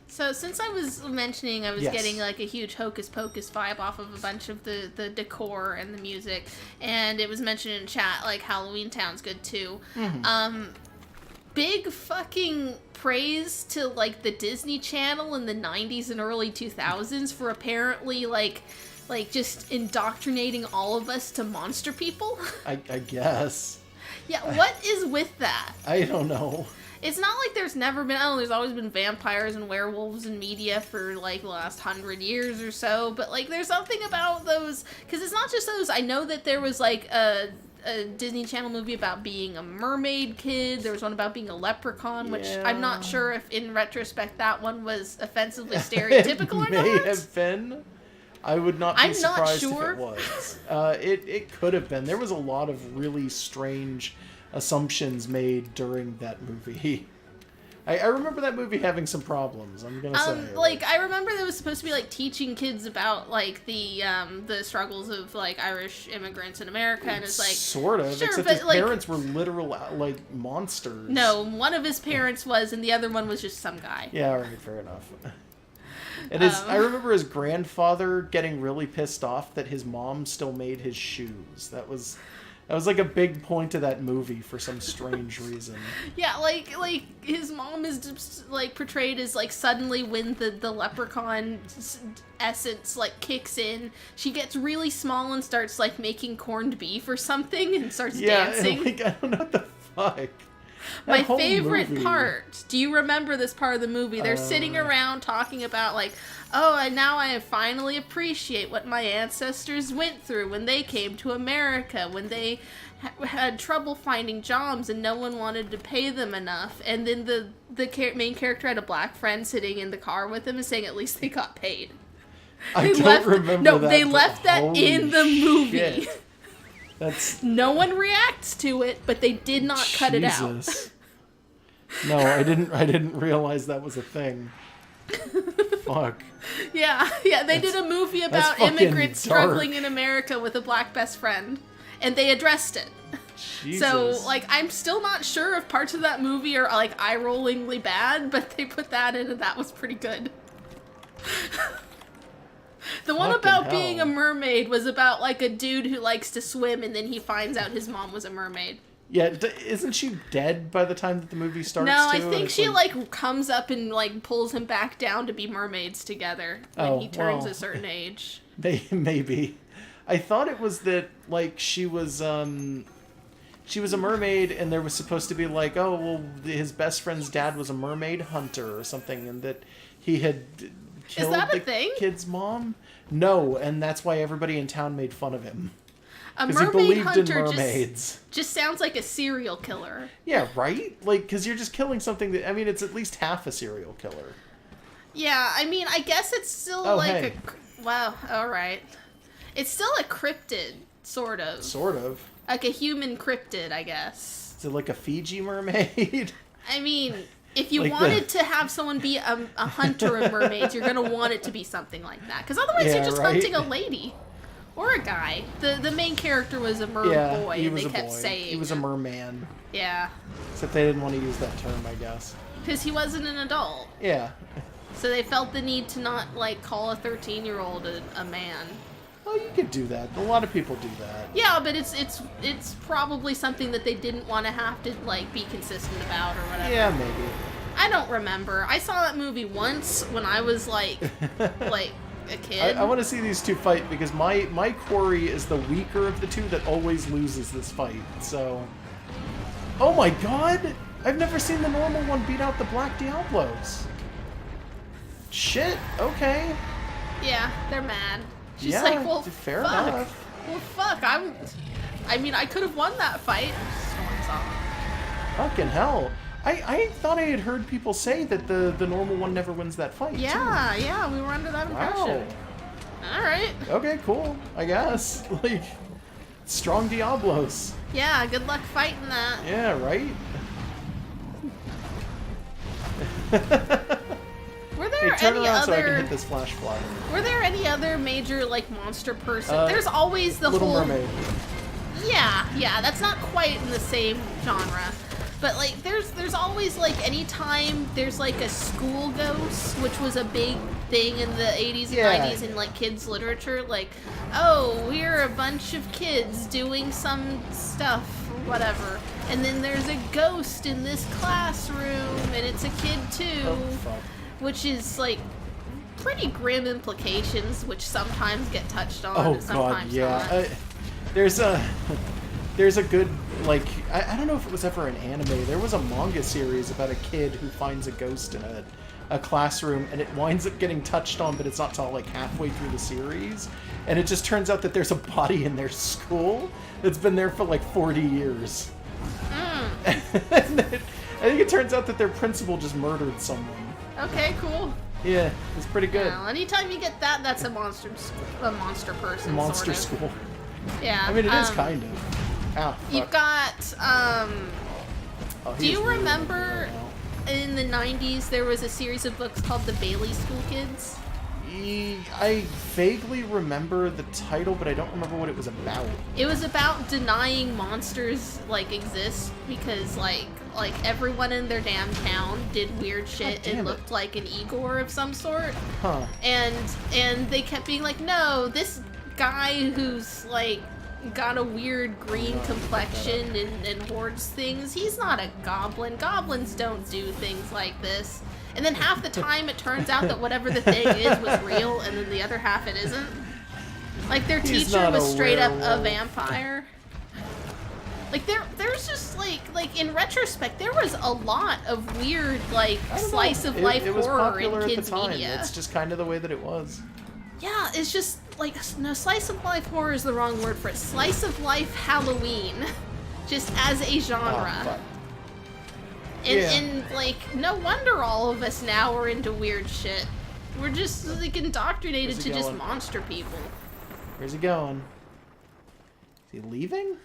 So since I was mentioning I was
Yes.
getting like a huge Hocus Pocus vibe off of a bunch of the decor and the music, and it was mentioned in chat like Halloween Town's good too. Big fucking praise to like the Disney Channel in the 90s and early 2000s for apparently like just indoctrinating all of us to monster people.
I guess.
Yeah, what is with that?
I don't know.
It's not like there's never been, there's always been vampires and werewolves in media for, like, the last 100 years or so, but, like, there's something about those, because it's not just those. I know that there was, like, a Disney Channel movie about being a mermaid kid. There was one about being a leprechaun, which I'm not sure if, in retrospect, that one was offensively stereotypical or not.
It may have been. I would not be
I'm not
surprised
sure.
if it was. It could have been. There was a lot of really strange assumptions made during that movie. I remember that movie having some problems, I'm gonna say.
Like, I remember there was supposed to be, like, teaching kids about, like, the struggles of, like, Irish immigrants in America, and it's like...
Sort of,
sure,
except
but,
his
like,
parents were literal, like, monsters.
No, one of his parents was, and the other one was just some guy.
Yeah, alright, fair enough. And I remember his grandfather getting really pissed off that his mom still made his shoes. That was like a big point of that movie for some strange reason.
Yeah, like his mom is just, like, portrayed as, like, suddenly when the leprechaun essence, like, kicks in, she gets really small and starts, like, making corned beef or something and starts dancing.
Yeah, like, I don't know what the fuck.
My favorite part, do you remember this part of the movie? They're sitting around talking about, like, oh, and now I finally appreciate what my ancestors went through when they came to America, when they had trouble finding jobs and no one wanted to pay them enough. And then the main character had a black friend sitting in the car with him and saying at least they got paid.
I don't remember that.
They left that in the movie.
Shit. That's...
No one reacts to it, but they did not cut it out.
No, I didn't realize that was a thing. Fuck.
Yeah, they did a movie about immigrants struggling in America with a black best friend, and they addressed it.
Jesus.
So, like, I'm still not sure if parts of that movie are, like, eye-rollingly bad, but they put that in, and that was pretty good. The one about being a mermaid was about, like, a dude who likes to swim, and then he finds out his mom was a mermaid.
Yeah, isn't she dead by the time that the movie starts?
No, I think she, like, comes up and, like, pulls him back down to be mermaids together when he turns a certain age.
Maybe. I thought it was that, like, she was a mermaid, and there was supposed to be, like, oh, well, his best friend's dad was a mermaid hunter or something, and that he had killed the kid's mom. No, and that's why everybody in town made fun of him.
A mermaid hunter
mermaids.
Just sounds like a serial killer.
Yeah, right? Like, because you're just killing something that... I mean, it's at least half a serial killer.
Yeah, I mean, I guess it's still wow, alright. It's still a cryptid, sort of.
Sort of.
Like a human cryptid, I guess.
Is it like a Fiji mermaid?
I mean, if you wanted to have someone be a hunter of mermaids, you're going to want it to be something like that. Because otherwise you're just hunting a lady. Or a guy. The main character was a boy, and they kept saying...
He was a merman.
Yeah.
Except they didn't want to use that term, I guess.
Because he wasn't an adult.
Yeah.
So they felt the need to not, like, call a 13-year-old a man.
Well, you could do that. A lot of people do that.
Yeah, but it's probably something that they didn't want to have to, like, be consistent about or whatever.
Yeah, maybe.
I don't remember. I saw that movie once when I was, like, a kid.
I want to see these two fight because my quarry is the weaker of the two that always loses this fight. So, oh my god! I've never seen the normal one beat out the Black Diablos. Shit. Okay.
Yeah, they're mad. She's
yeah,
like, well,
fair
fuck.
enough.
Well, fuck. I mean, I could have won that fight.
Fucking hell. I thought I had heard people say that the normal one never wins that fight.
Yeah, yeah, we were under that impression.
Wow.
Alright.
Okay, cool. I guess. Like, strong Diablos.
Yeah, good luck fighting that.
Yeah, right?
Were there
Hey, turn
any
around
other...
so I can hit this flash flower.
Were there any other major, like, monster person? There's always the
Little
whole...
Mermaid.
Yeah, that's not quite in the same genre. But, like, there's always, like, anytime there's, like, a school ghost, which was a big thing in the 80s and 90s in, like, kids' literature. Like, oh, we're a bunch of kids doing some stuff, or whatever. And then there's a ghost in this classroom, and it's a kid, too.
Oh, fuck.
Which is, like, pretty grim implications, which sometimes get touched on
Oh,
and sometimes
God, yeah.
not.
There's a good, like, I don't know if it was ever an anime. There was a manga series about a kid who finds a ghost in a classroom, and it winds up getting touched on, but it's not till, like, halfway through the series. And it just turns out that there's a body in their school that's been there for, like, 40 years. And I think it turns out that their principal just murdered someone.
Okay, cool.
Yeah, it's pretty good.
Well, anytime you get that, that's a monster person.
Monster
sort of.
school.
Yeah.
I mean, it is kind of. Ow, fuck.
You've got,
Oh,
do you
really
remember
right
in the 90s there was a series of books called The Bailey School Kids?
I vaguely remember the title, but I don't remember what it was about.
It was about denying monsters, like, exist because, like everyone in their damn town did weird shit and looked like an Igor of some sort.
Huh.
And they kept being like, no, this guy who's, like, got a weird green complexion and hoards things, he's not a goblin. Goblins don't do things like this. And then half the time it turns out that whatever the thing is was real, and then the other half it isn't. Like, their teacher was straight up a vampire. Like, there's just, like in retrospect, there was a lot of weird, like, slice-of-life horror in kids' media.
It's just kind of the way that it was.
Yeah, it's just, like, no, slice-of-life horror is the wrong word for it. Slice-of-life Halloween. Just as a genre.
Oh, fuck.
And, like, no wonder all of us now are into weird shit. We're just, like, indoctrinated to just monster people.
Where's he going? Is he leaving?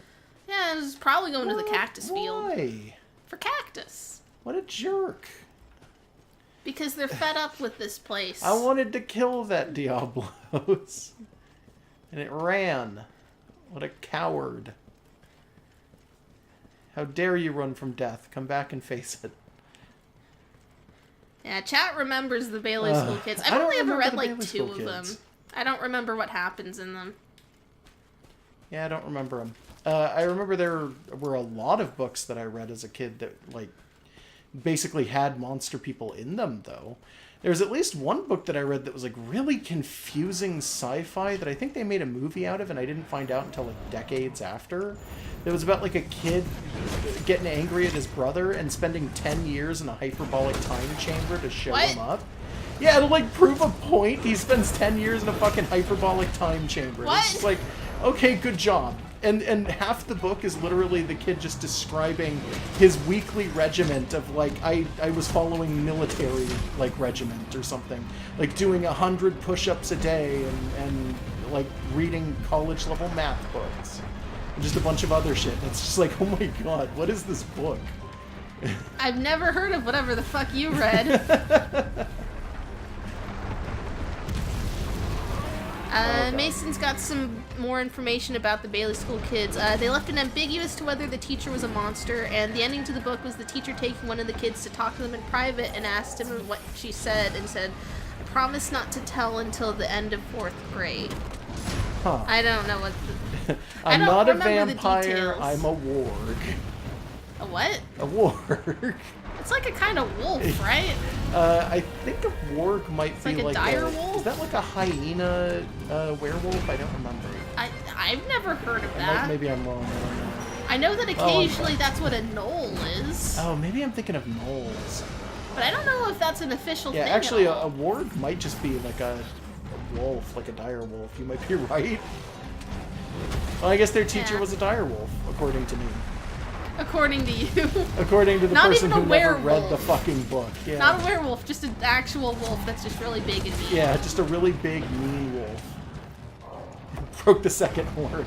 Yeah, he's probably going to the cactus field.
Why?
For cactus.
What a jerk.
Because they're fed up with this place.
I wanted to kill that Diablos. And it ran. What a coward. How dare you run from death? Come back and face it.
Yeah, chat remembers the Bailey School Kids. I've only ever read, like, 2 of them. I don't remember what happens in them.
Yeah, I don't remember them. I remember there were a lot of books that I read as a kid that, like, basically had monster people in them, though. There was at least one book that I read that was, like, really confusing sci-fi that I think they made a movie out of, and I didn't find out until, like, decades after. It was about, like, a kid getting angry at his brother and spending 10 years in a hyperbolic time chamber to show him up. Yeah, to, like, prove a point, he spends 10 years in a fucking hyperbolic time chamber.
What?
It's just like, okay, good job. And half the book is literally the kid just describing his weekly regiment of, like, I was following military, like, regiment or something. Like, doing 100 push-ups a day and like, reading college-level math books. And just a bunch of other shit. It's just like, oh my god, what is this book?
I've never heard of whatever the fuck you read. Mason's got some more information about the Bailey School Kids. They left it ambiguous to whether the teacher was a monster, and the ending to the book was the teacher taking one of the kids to talk to them in private and asked him what she said, and said, "I promise not to tell until the end of 4th grade."
Huh.
I don't know what the...
I'm not a vampire, I'm a warg.
A what?
A warg.
It's like a kind of wolf, right?
I think a warg might be
like a dire wolf?
Is that like a hyena werewolf? I don't remember.
I've never heard of that.
Maybe I'm wrong. I don't know.
I know that occasionally that's what a knoll is.
Oh, maybe I'm thinking of gnolls.
But I don't know if that's an official thing.
Yeah, actually,
at all.
a warg might just be like a wolf, like a dire wolf. You might be right. Well, I guess their teacher was a dire wolf, according to me.
According to you.
According to the
Not
person
even a
who never read
werewolf.
the fucking book. Yeah.
Not a werewolf, just an actual wolf that's just really big and mean.
Yeah, just a really big, mean wolf. Broke the second horn.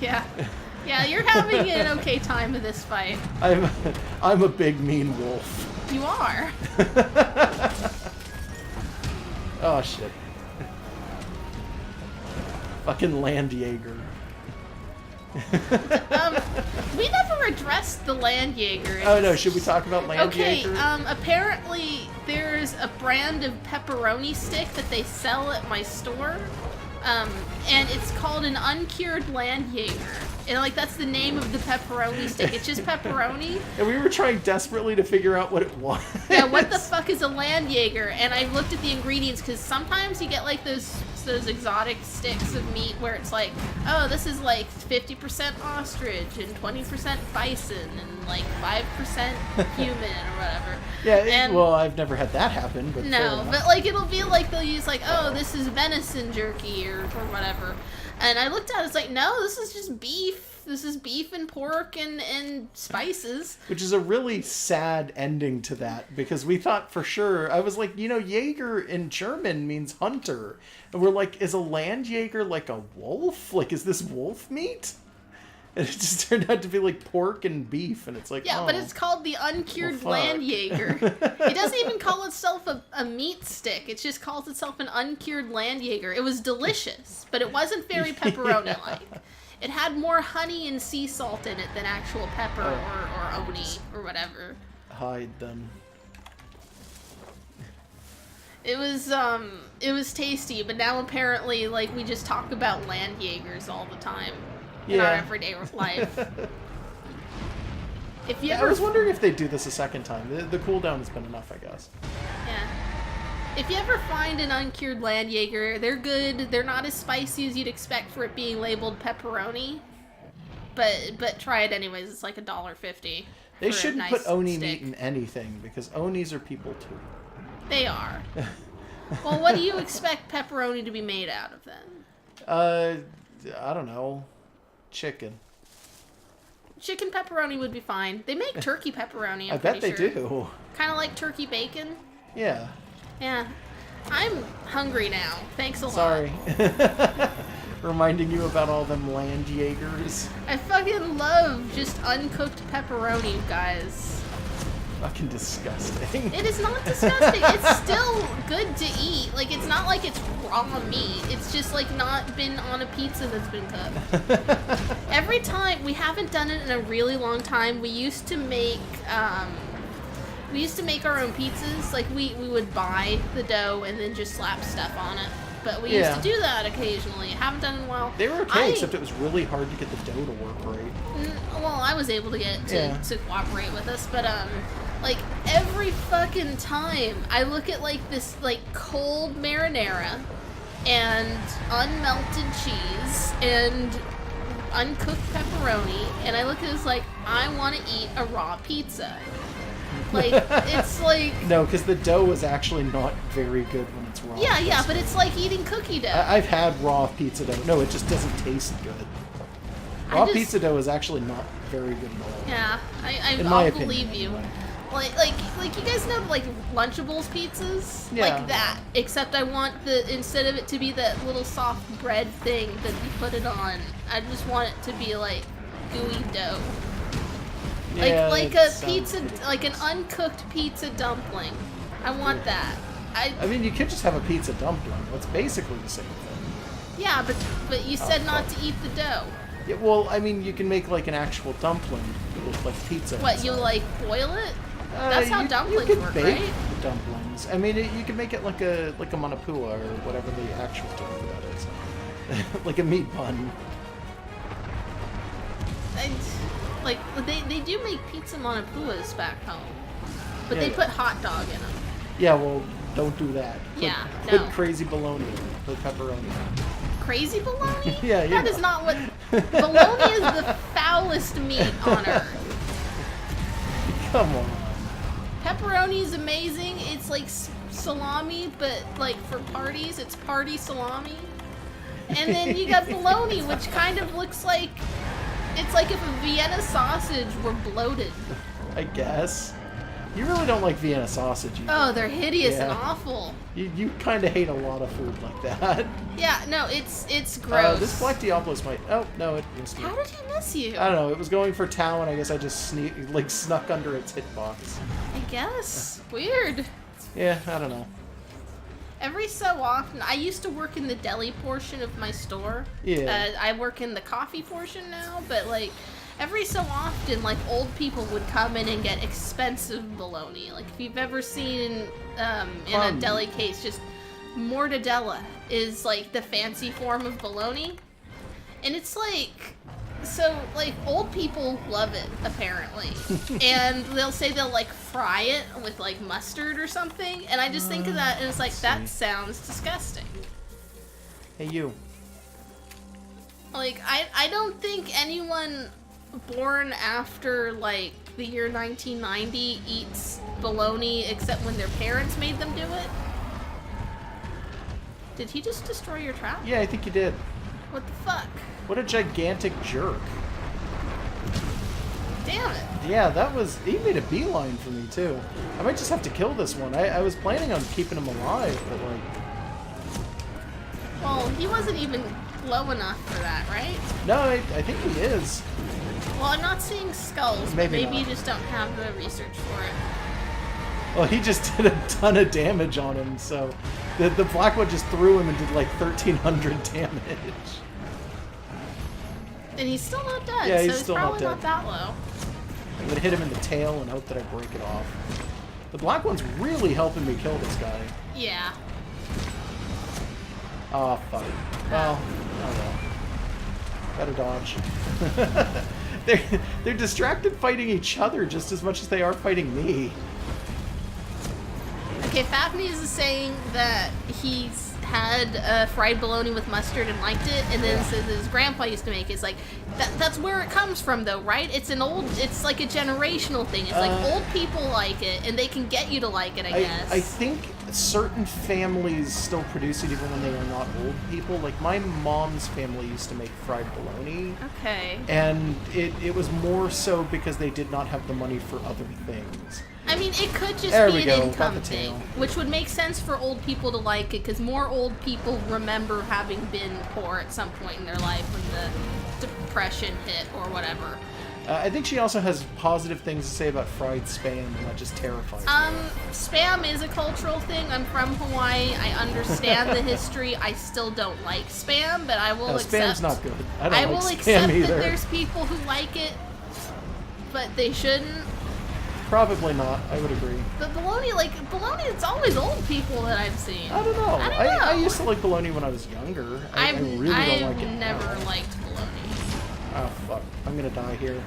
Yeah. Yeah, you're having an okay time with this fight.
I'm a big, mean wolf.
You are.
Oh, shit. Fucking Land Jaeger.
We never addressed the Land Jaeger.
Oh no, should we talk about Land Jaeger?
Apparently there's a brand of pepperoni stick that they sell at my store. And it's called an uncured Land Jaeger. And like that's the name of the pepperoni stick. It's just pepperoni.
And we were trying desperately to figure out what it was.
Yeah, what the fuck is a Land Jaeger? And I looked at the ingredients because sometimes you get like those exotic sticks of meat where it's like, oh, this is like 50% ostrich and 20% bison and like 5% human or whatever.
Yeah, well, I've never had that happen, but
no, but like it'll be like they'll use like, oh, this is venison jerky or whatever. And I looked at it, it's like, no, this is just beef. This is beef and pork and spices. Which
is a really sad ending to that, because we thought for sure, I was like, Jäger in German means hunter. And we're like, is a Land Jaeger like a wolf? Like, is this wolf meat? And it just turned out to be like pork and beef, and it's like,
yeah,
oh,
but it's called the uncured
well,
Land Jaeger. It doesn't even call itself a meat stick. It just calls itself an uncured Land Jaeger. It was delicious, but it wasn't very pepperoni-like. Yeah. It had more honey and sea salt in it than actual pepper or oni or whatever.
Hide them.
It was tasty, but now apparently, like, we just talk about Land Jaegers all the time. In our everyday life. If you ever,
I was wondering if they'd do this a second time. The cooldown has been enough, I guess.
Yeah. If you ever find an uncured Land Jaeger, they're good. They're not as spicy as you'd expect for it being labeled pepperoni. But try it anyways. It's like $1.50.
They shouldn't put oni meat in anything, because onis are people too.
They are. Well, what do you expect pepperoni to be made out of then?
I don't know. Chicken
pepperoni would be fine. They make turkey pepperoni,
I bet they do.
Kind of like turkey bacon.
Yeah.
Yeah. I'm hungry now. Thanks a lot.
Sorry. Reminding you about all them Land Jaegers.
I fucking love just uncooked pepperoni, guys.
Fucking disgusting.
It is not disgusting. It's still good to eat. Like, it's not like it's raw meat. It's just, like, not been on a pizza that's been cooked. Every time, we haven't done it in a really long time. We used to make our own pizzas. Like, we would buy the dough and then just slap stuff on it. But we used to do that occasionally. Haven't done it in a while.
They were okay, except it was really hard to get the dough to work right.
Well, I was able to get to cooperate with us, but like every fucking time I look at like this like cold marinara and unmelted cheese and uncooked pepperoni, and I look at this like I want to eat a raw pizza. Like, it's like...
No, because the dough is actually not very good when it's raw.
Yeah, but it's like eating cookie dough.
I've had raw pizza dough. No, it just doesn't taste good. Raw pizza dough is actually not very good at all.
Yeah, I'll believe you. Like you guys know, like, Lunchables pizzas?
Yeah.
Like that. Except I want instead of it to be that little soft bread thing that you put it on, I just want it to be, like, gooey dough. Like a pizza, like an uncooked pizza dumpling. I want that.
I mean, you could just have a pizza dumpling. That's basically the same thing.
Yeah, but you said not to eat the dough.
Yeah, well, I mean, you can make like an actual dumpling with like pizza.
What, you like boil it? That's how dumplings
you
work,
bake
right?
Dumplings. I mean, you can make it like a manapua or whatever the actual term for that is, like a meat bun.
Like, they do make pizza manapuas back home. But they put hot dog in them.
Yeah, well, don't do that. Put crazy bologna in it. Put pepperoni.
Crazy bologna?
Yeah,
That is not what... Bologna is the foulest meat on earth.
Come on.
Pepperoni is amazing. It's like salami, but like for parties, it's party salami. And then you got bologna, which kind of looks like It's like if a Vienna sausage were bloated.
I guess. You really don't like Vienna sausage either.
Oh, they're hideous and
Yeah.
awful.
You kind of hate a lot of food like that.
Yeah, no, it's gross.
This Black Diablos might... Oh, no, it missed me.
How did he miss you?
I don't know. It was going for Tau, and I guess I just snuck under its hitbox.
I guess. Weird.
Yeah, I don't know.
Every so often, I used to work in the deli portion of my store.
Yeah.
I work in the coffee portion now, but like every so often, like old people would come in and get expensive bologna. Like if you've ever seen in a deli case, just mortadella is like the fancy form of bologna, and it's like. So, like, old people love it, apparently. And they'll say they'll, like, fry it with, like, mustard or something. And I just think of that, and it's like, that sounds disgusting.
Hey, you.
Like, I don't think anyone born after, like, the year 1990 eats bologna except when their parents made them do it. Did he just destroy your trap?
Yeah, I think you did.
What the fuck?
What a gigantic jerk.
Damn it.
Yeah, that was... He made a beeline for me, too. I might just have to kill this one. I was planning on keeping him alive, but, like...
Well, he wasn't even low enough for that, right?
No, I think he is.
Well, I'm not seeing skulls, but
Maybe
maybe
not.
you just don't have the research for it.
Well, he just did a ton of damage on him, so... The black one just threw him and did, like, 1,300 damage.
And he's still not dead,
Yeah,
so
he's
he's
still
probably
not
not that low.
I'm gonna hit him in the tail and hope that I break it off. The black one's really helping me kill this guy.
Yeah.
Oh, fuck. Well, oh well. Better dodge. They're distracted fighting each other just as much as they are fighting me.
Okay, Fafney is saying that he's had fried bologna with mustard and liked it, and then says his grandpa used to make it. It's like, that's where it comes from, though, right? It's like a generational thing. It's like old people like it, and they can get you to like it, I guess.
I think certain families still produce it even when they are not old people. Like, my mom's family used to make fried bologna.
Okay.
And it was more so because they did not have the money for other things.
I mean, it could just
There
be
we
an
go,
income
got the tail.
thing, which would make sense for old people to like it, because more old people remember having been poor at some point in their life when the depression hit or whatever.
I think she also has positive things to say about fried spam, and that just terrifies me.
Spam is a cultural thing. I'm from Hawaii. I understand the history. I still don't like spam, but I will
No,
accept...
spam's not good. I don't
I
like
will
spam
accept
either.
that there's people who like it, but they shouldn't.
Probably not. I would agree.
But bologna, it's always old people that I've seen.
I don't know.
I don't know.
I used to like bologna when I was younger. I really don't like it
never
now.
liked bologna.
Oh, fuck. I'm gonna die here.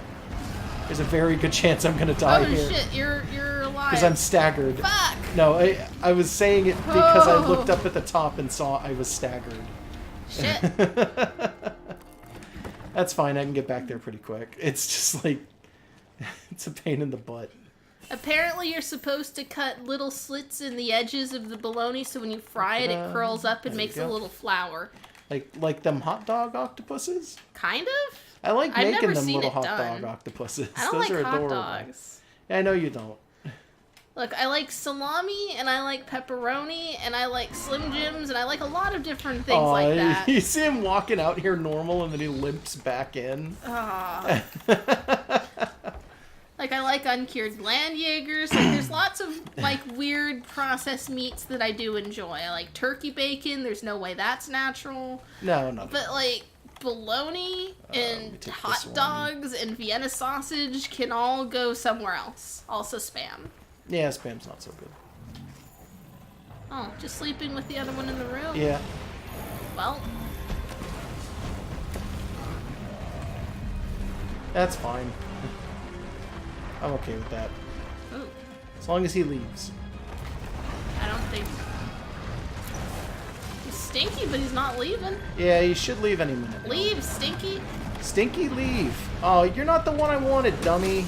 There's a very good chance I'm gonna die
Oh
here.
shit, you're alive.
Because I'm staggered.
Fuck!
No, I was saying it because I
Oh.
looked up at the top and saw I was staggered.
Shit.
That's fine. I can get back there pretty quick. It's just like... It's a pain in the butt.
Apparently you're supposed to cut little slits in the edges of the bologna so when you fry it, it curls up and
There you
makes a
go.
little flour.
Like them hot dog octopuses?
Kind of?
I like
I've
making
never
them
seen
little
it
hot
done.
dog octopuses.
I don't
Those
like
are
hot
adorable.
dogs.
Yeah, I know you don't.
Look, I like salami, and I like pepperoni, and I like Slim Jims, and I like a lot of different things
Aw,
like that.
You see him walking out here normal and then he limps back in.
Ah. Like, I like uncured Landjägers. Like, there's lots of, like, weird processed meats that I do enjoy. I like turkey bacon. There's no way that's natural.
No, no.
But, like, bologna
let me
and
take
hot
this one.
dogs and Vienna sausage can all go somewhere else. Also spam.
Yeah, spam's not so good.
Oh, just sleeping with the other one in the room?
Yeah.
Well,
That's fine. I'm okay with that.
ooh,
As long as he leaves.
I don't think... He's stinky, but he's not leaving.
Yeah, you should leave any minute now.
Leave, stinky.
Stinky, leave. Oh, you're not the one I wanted, dummy.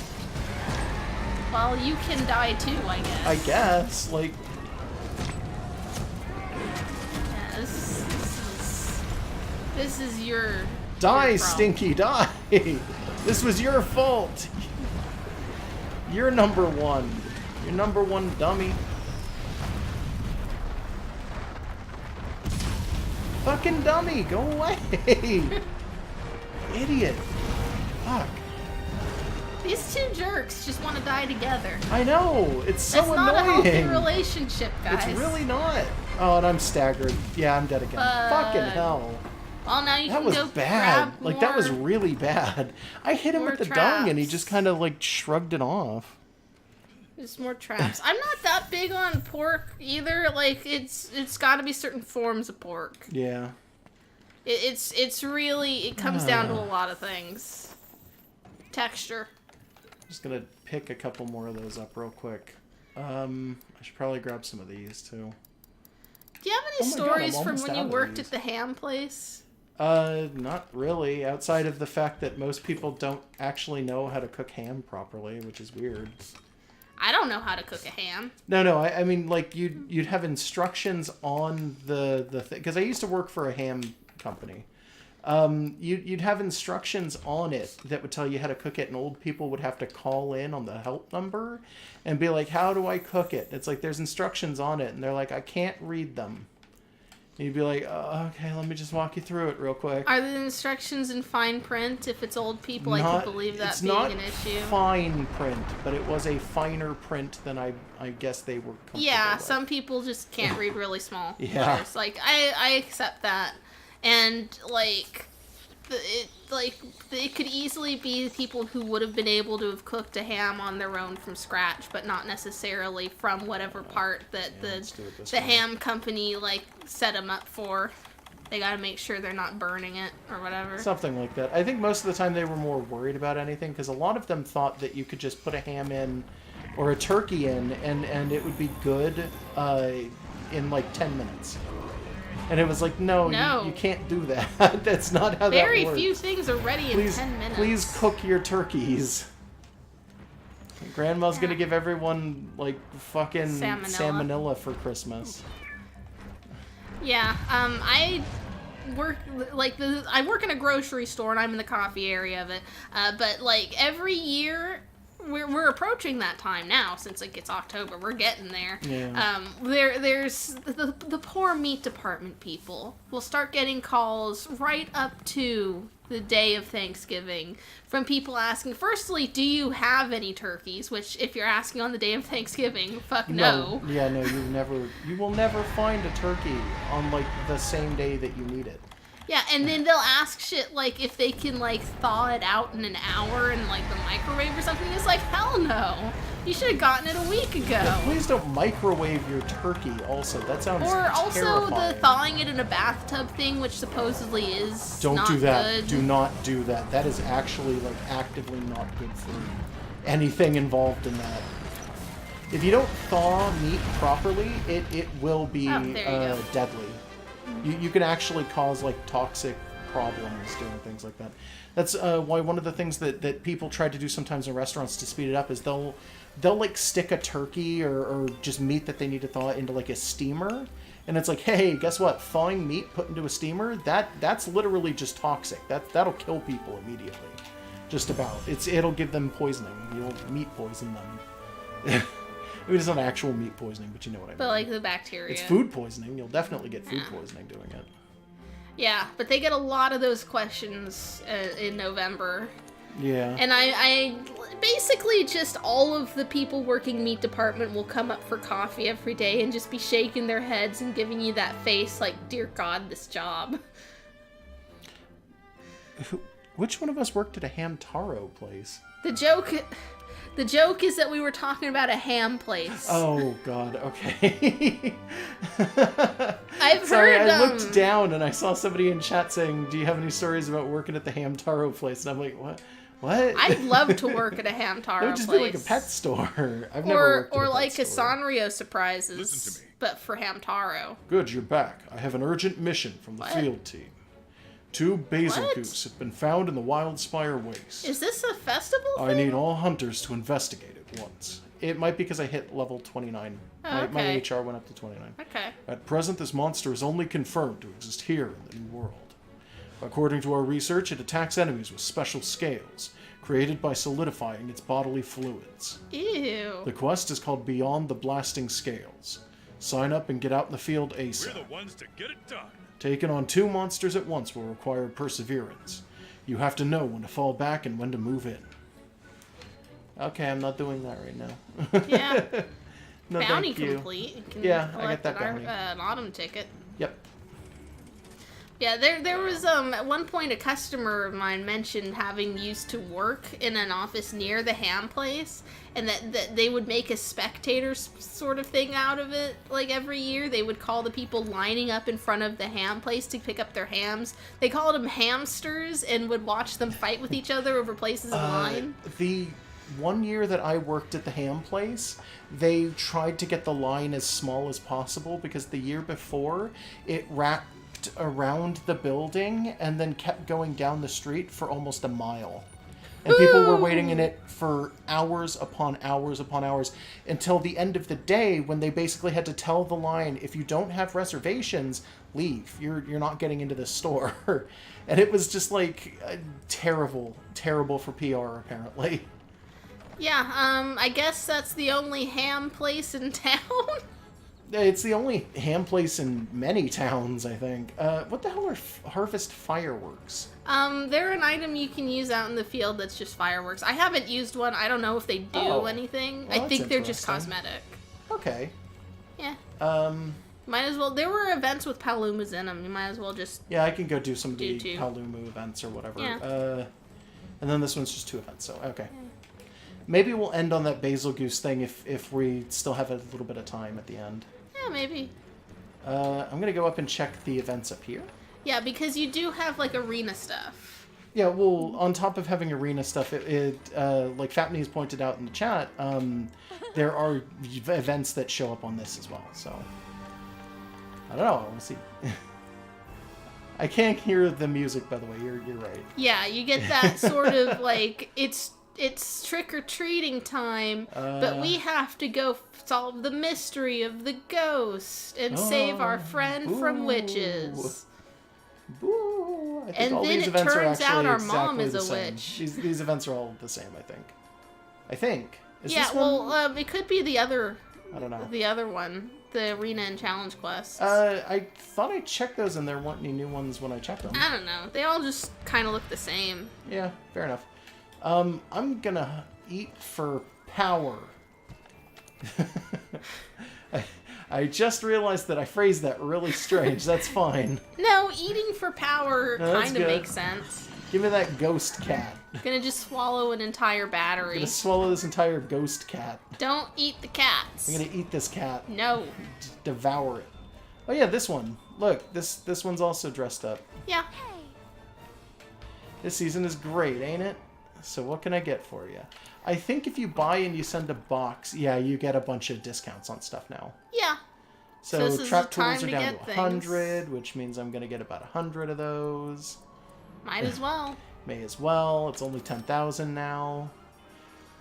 Well, you can die too, I guess.
I guess. Like,
Yeah, this is your
Die, Stinky, die! This was your fault! You're number one. You're number one, dummy. Fucking dummy, go away! Idiot. Fuck.
These two jerks just want to die together.
I know, it's so
That's not
annoying.
a healthy relationship, guys.
It's really not. Oh, and I'm staggered. Yeah, I'm dead again. Fucking hell.
Well, now you
That
can
was
go
bad.
grab
Like, that was
more-
really bad. I hit him
more
with the dung and he
traps.
just kind of, like, shrugged it off.
There's more traps. I'm not that big on pork either. Like, it's got to be certain forms of pork.
Yeah.
It's really, it comes down to a lot of things. Texture.
Just gonna pick a couple more of those up real quick. I should probably grab some of these, too.
Do you have any
Oh my God,
stories
I'm
from
almost
when you
out of
worked
these.
at the ham place?
Not really, outside of the fact that most people don't actually know how to cook ham properly, which is weird.
I don't know how to cook a ham.
No, I mean, like, you'd have instructions on the thing, because I used to work for a ham company. You'd have instructions on it that would tell you how to cook it, and old people would have to call in on the help number and be like, how do I cook it? It's like, there's instructions on it, and they're like, I can't read them. And you'd be like, oh, okay, let me just walk you through it real quick.
Are the instructions in fine print? If it's old people, I can believe that
it's
being
not
an issue.
fine print, but it was a finer print than I guess they were comfortable
Yeah,
with.
some people just can't read really small
Yeah.
letters. Like, I accept that. And, like, it could easily be people who would have been able to have cooked a ham on their own from scratch, but not necessarily from whatever part that
let's do it this
the
way.
ham company, like, set them up for. They gotta make sure they're not burning it or whatever.
Something like that. I think most of the time they were more worried about anything, because a lot of them thought that you could just put a ham in or a turkey in, and it would be good in like 10 minutes. And it was like, no. You can't do that. That's not how
Very
that works.
few things are ready in 10 minutes.
Please cook your turkeys. Grandma's gonna give everyone, like, fucking salmonella for Christmas.
Yeah, I work I work in a grocery store and I'm in the coffee area of it. But like every year, we're approaching that time now since like it's October. We're getting there.
Yeah.
There's the poor meat department people will start getting calls right up to the day of Thanksgiving from people asking, firstly, do you have any turkeys? Which, if you're asking on the day of Thanksgiving, fuck no.
Yeah, no, you will never find a turkey on, like, the same day that you need it.
Yeah, and then they'll ask shit like if they can like thaw it out in an hour in like the microwave or something. It's like, hell no. You should have gotten it a week ago.
Yeah, please don't microwave your turkey also. That sounds
Or also
terrifying.
the thawing it in a bathtub thing, which supposedly is
Don't
not
do that.
good.
Do not do that. That is actually, like, actively not good for anything involved in that. If you don't thaw meat properly, it will be
Oh, there you go.
deadly. You can actually cause, like, toxic problems doing things like that. That's why one of the things that people try to do sometimes in restaurants to speed it up is they'll like stick a turkey or just meat that they need to thaw into like a steamer, and it's like, hey, guess what? Thawing meat put into a steamer, that's literally just toxic. That'll kill people immediately. Just about. It'll give them poisoning. You'll meat poison them. I mean, it's not actual meat poisoning, but you know what I mean.
But like the bacteria.
It's food poisoning. You'll definitely get food poisoning doing it.
Yeah, but they get a lot of those questions in November.
Yeah.
And I basically just all of the people working meat department will come up for coffee every day and just be shaking their heads and giving you that face like, dear God, this job.
Which one of us worked at a ham taro place?
The joke is that we were talking about a ham place.
Oh God. Okay.
I've
Sorry,
heard.
I looked down and I saw somebody in chat saying, "Do you have any stories about working at the ham taro place?" And I'm like, "What? What?"
I'd love to work at a ham taro
It would just
place.
be like a pet store. I've never worked at a pet
like a
store.
Sanrio surprises,
Listen to me.
but for ham taro.
Good, you're back. I have an urgent mission from the
What?
field team. 2 basil
What?
goose have been found in the Wildspire Waste.
Is this a festival
I
thing?
need all hunters to investigate it once. It might be because I hit level 29.
Oh,
My
okay.
HR went up to 29.
Okay.
At present, this monster is only confirmed to exist here in the New World. According to our research, it attacks enemies with special scales, created by solidifying its bodily fluids.
Ew.
The quest is called Beyond the Blasting Scales. Sign up and get out in the field ASAP.
We're the ones to get it done.
Taking on 2 monsters at once will require perseverance. You have to know when to fall back and when to move in. Okay, I'm not doing that right now.
Yeah.
No,
Bounty
thank you.
complete. You can
Yeah, I got
collect
that bounty.
an autumn ticket.
Yep.
Yeah, there was at one point a customer of mine mentioned having used to work in an office near the ham place, and that they would make a spectator sort of thing out of it. Like every year, they would call the people lining up in front of the ham place to pick up their hams. They called them hamsters and would watch them fight with each other over places in line.
The one year that I worked at the ham place, they tried to get the line as small as possible because the year before it wrapped around the building and then kept going down the street for almost a mile. And people were waiting in it for hours upon hours upon hours until the end of the day when they basically had to tell the line, if you don't have reservations, leave. You're not getting into the store. And it was just like terrible for PR apparently.
Yeah, I guess that's the only ham place in town.
It's the only ham place in many towns, I think. What the hell are harvest fireworks?
They're an item you can use out in the field that's just fireworks. I haven't used one. I don't know if they do anything.
Well,
I think they're just
interesting.
cosmetic.
Okay.
Yeah.
Um,
Might as well. There were events with Palumas in them. You might as well just...
yeah, I can go do some of the
Do two.
Palumu events or whatever.
Yeah.
And then this one's just 2 events, so okay. Maybe we'll end on that basil goose thing if we still have a little bit of time at the end.
Yeah, maybe.
I'm going to go up and check the events up here.
Yeah, because you do have, like, arena stuff.
Yeah, well, on top of having arena stuff, like Fatney's pointed out in the chat, there are events that show up on this as well, so... I don't know, we'll see. I can't hear the music, by the way, you're right.
Yeah, you get that sort of, like, it's trick-or-treating time, but we have to go solve the mystery of the ghost and save our friend from witches.
Boo! I think
And
all
then
these
it
events are
turns out
actually
our mom
exactly
is
the
a
same.
witch.
These events are all the same, I think. Is
Yeah,
this one?
it could be the other
I don't know.
one, the arena and challenge quests.
I thought I checked those and there weren't any new ones when I checked them.
I don't know. They all just kind of look the same.
Yeah, fair enough. I'm gonna eat for power. I just realized that I phrased that really strange. That's fine.
No, eating for power
No, that's
kind of
good.
makes sense.
Give me that ghost cat.
Gonna just swallow an entire
I'm
battery.
gonna swallow this entire ghost cat.
Don't eat the cats.
I'm gonna eat this cat.
No.
Devour it. Oh yeah, this one. Look, this one's also dressed up.
Yeah.
This season is great, ain't it? So what can I get for you? I think if you buy and you send a box, yeah, you get a bunch of discounts on stuff now.
Yeah. So
So
this is
trap
the time
tools are
to
down
get
to 100, which means I'm going to get about 100 of those.
Might as well.
May as well. It's only 10,000 now.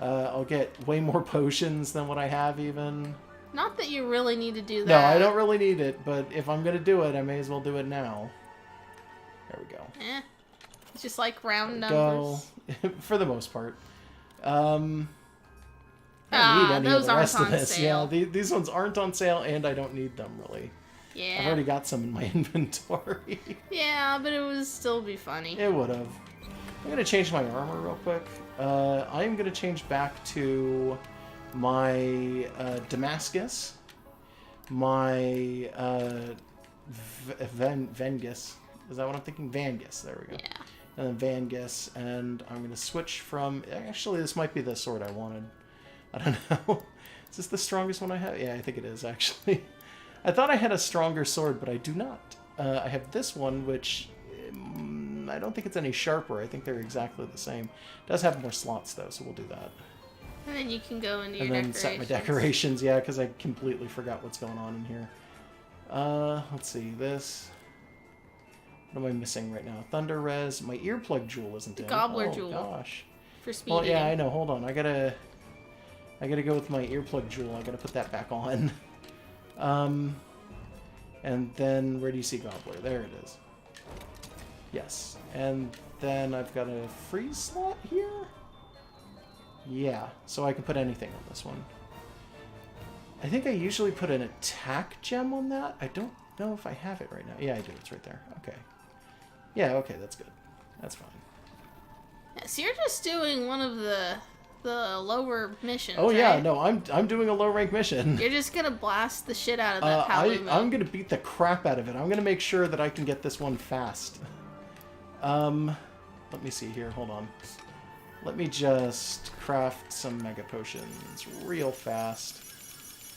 I'll get way more potions than what I have even.
Not that you really need to do
No,
that.
I don't really need it, but if I'm going to do it, I may as well do it now. There we go.
Eh. It's just like round
Go.
numbers.
For the most part. I don't need any
those
of the
aren't
rest of
on
this.
sale.
Yeah, these ones aren't on sale, and I don't need them, really.
Yeah.
I've already got some in my inventory.
Yeah, but it would still be funny.
It would have. I'm going to change my armor real quick. I'm going to change back to my Damascus, my Vengus. Is that what I'm thinking? Vangus. There we go.
Yeah.
And then Vangus, and I'm going to switch from... Actually, this might be the sword I wanted. I don't know. Is this the strongest one I have? Yeah, I think it is, actually. I thought I had a stronger sword, but I do not. I have this one, which... I don't think it's any sharper. I think they're exactly the same. It does have more slots, though, so we'll do that.
And then you can go into
And
your
then
decorations.
set my decorations, yeah, because I completely forgot what's going on in here. Let's see, this... What am I missing right now? Thunder Res. My earplug jewel isn't in.
Gobbler
oh,
jewel.
Gosh.
For speed
Well, yeah, I
eating.
know. Hold on. I gotta go with my earplug jewel. I gotta put that back on. And then where do you see Gobbler? There it is. Yes. And then I've got a freeze slot here? Yeah, so I can put anything on this one. I think I usually put an attack gem on that. I don't know if I have it right now. Yeah, I do. It's right there. Okay. Yeah, okay, that's good. That's fine.
Yeah, so you're just doing one of the lower missions,
Oh yeah,
right?
no, I'm doing a low rank mission.
You're just gonna blast the shit out of that Palumo.
I'm gonna beat the crap out of it. I'm gonna make sure that I can get this one fast. Let me see here. Hold on. Let me just craft some mega potions real fast.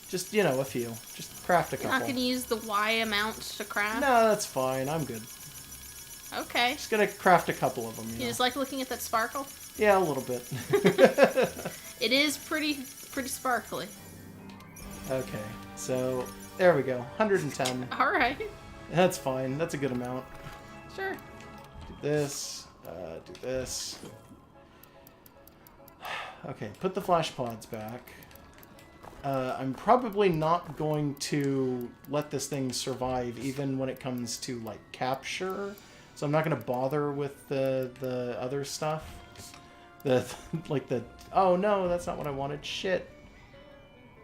Just, you know, a few. Just craft a couple.
You're not gonna use the Y amount to craft?
No, that's fine. I'm good.
Okay.
Just gonna craft a couple of them.
You just like looking at that sparkle?
Yeah, a little bit.
It is pretty sparkly.
Okay, so there we go. 110.
All right.
That's fine. That's a good amount.
Sure.
Do this. Do this. Okay, put the flash pods back. I'm probably not going to let this thing survive even when it comes to, like, capture. So I'm not going to bother with the other stuff. Oh no, that's not what I wanted. Shit.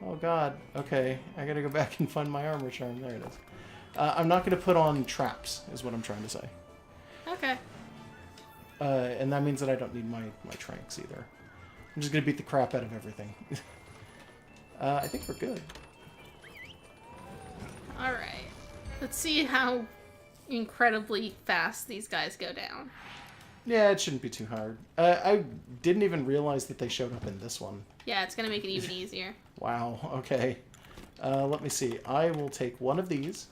Oh god. Okay, I gotta go back and find my armor charm. There it is. I'm not going to put on traps, is what I'm trying to say.
Okay.
And that means that I don't need my tranks either. I'm just going to beat the crap out of everything. I think we're good.
Alright. Let's see how incredibly fast these guys go down.
Yeah, it shouldn't be too hard. I didn't even realize that they showed up in this one.
Yeah, it's gonna make it even easier.
Wow, okay. Let me see. I will take one of these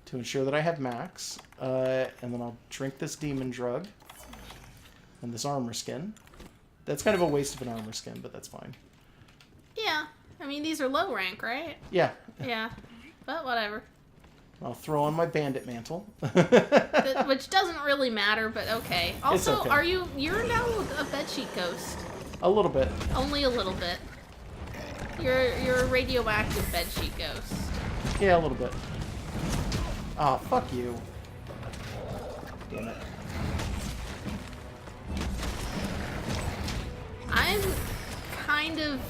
to ensure that I have max. And then I'll drink this demon drug. And this armor skin. That's kind of a waste of an armor skin, but that's fine.
Yeah. I mean, these are low rank, right?
Yeah.
Yeah. But whatever.
I'll throw on my bandit mantle.
Which doesn't really matter, but okay. Also,
It's okay.
you're now a bedsheet ghost.
A little bit.
Only a little bit. You're a radioactive bedsheet ghost.
Yeah, a little bit. Ah, fuck you. Damn it.
I'm kind of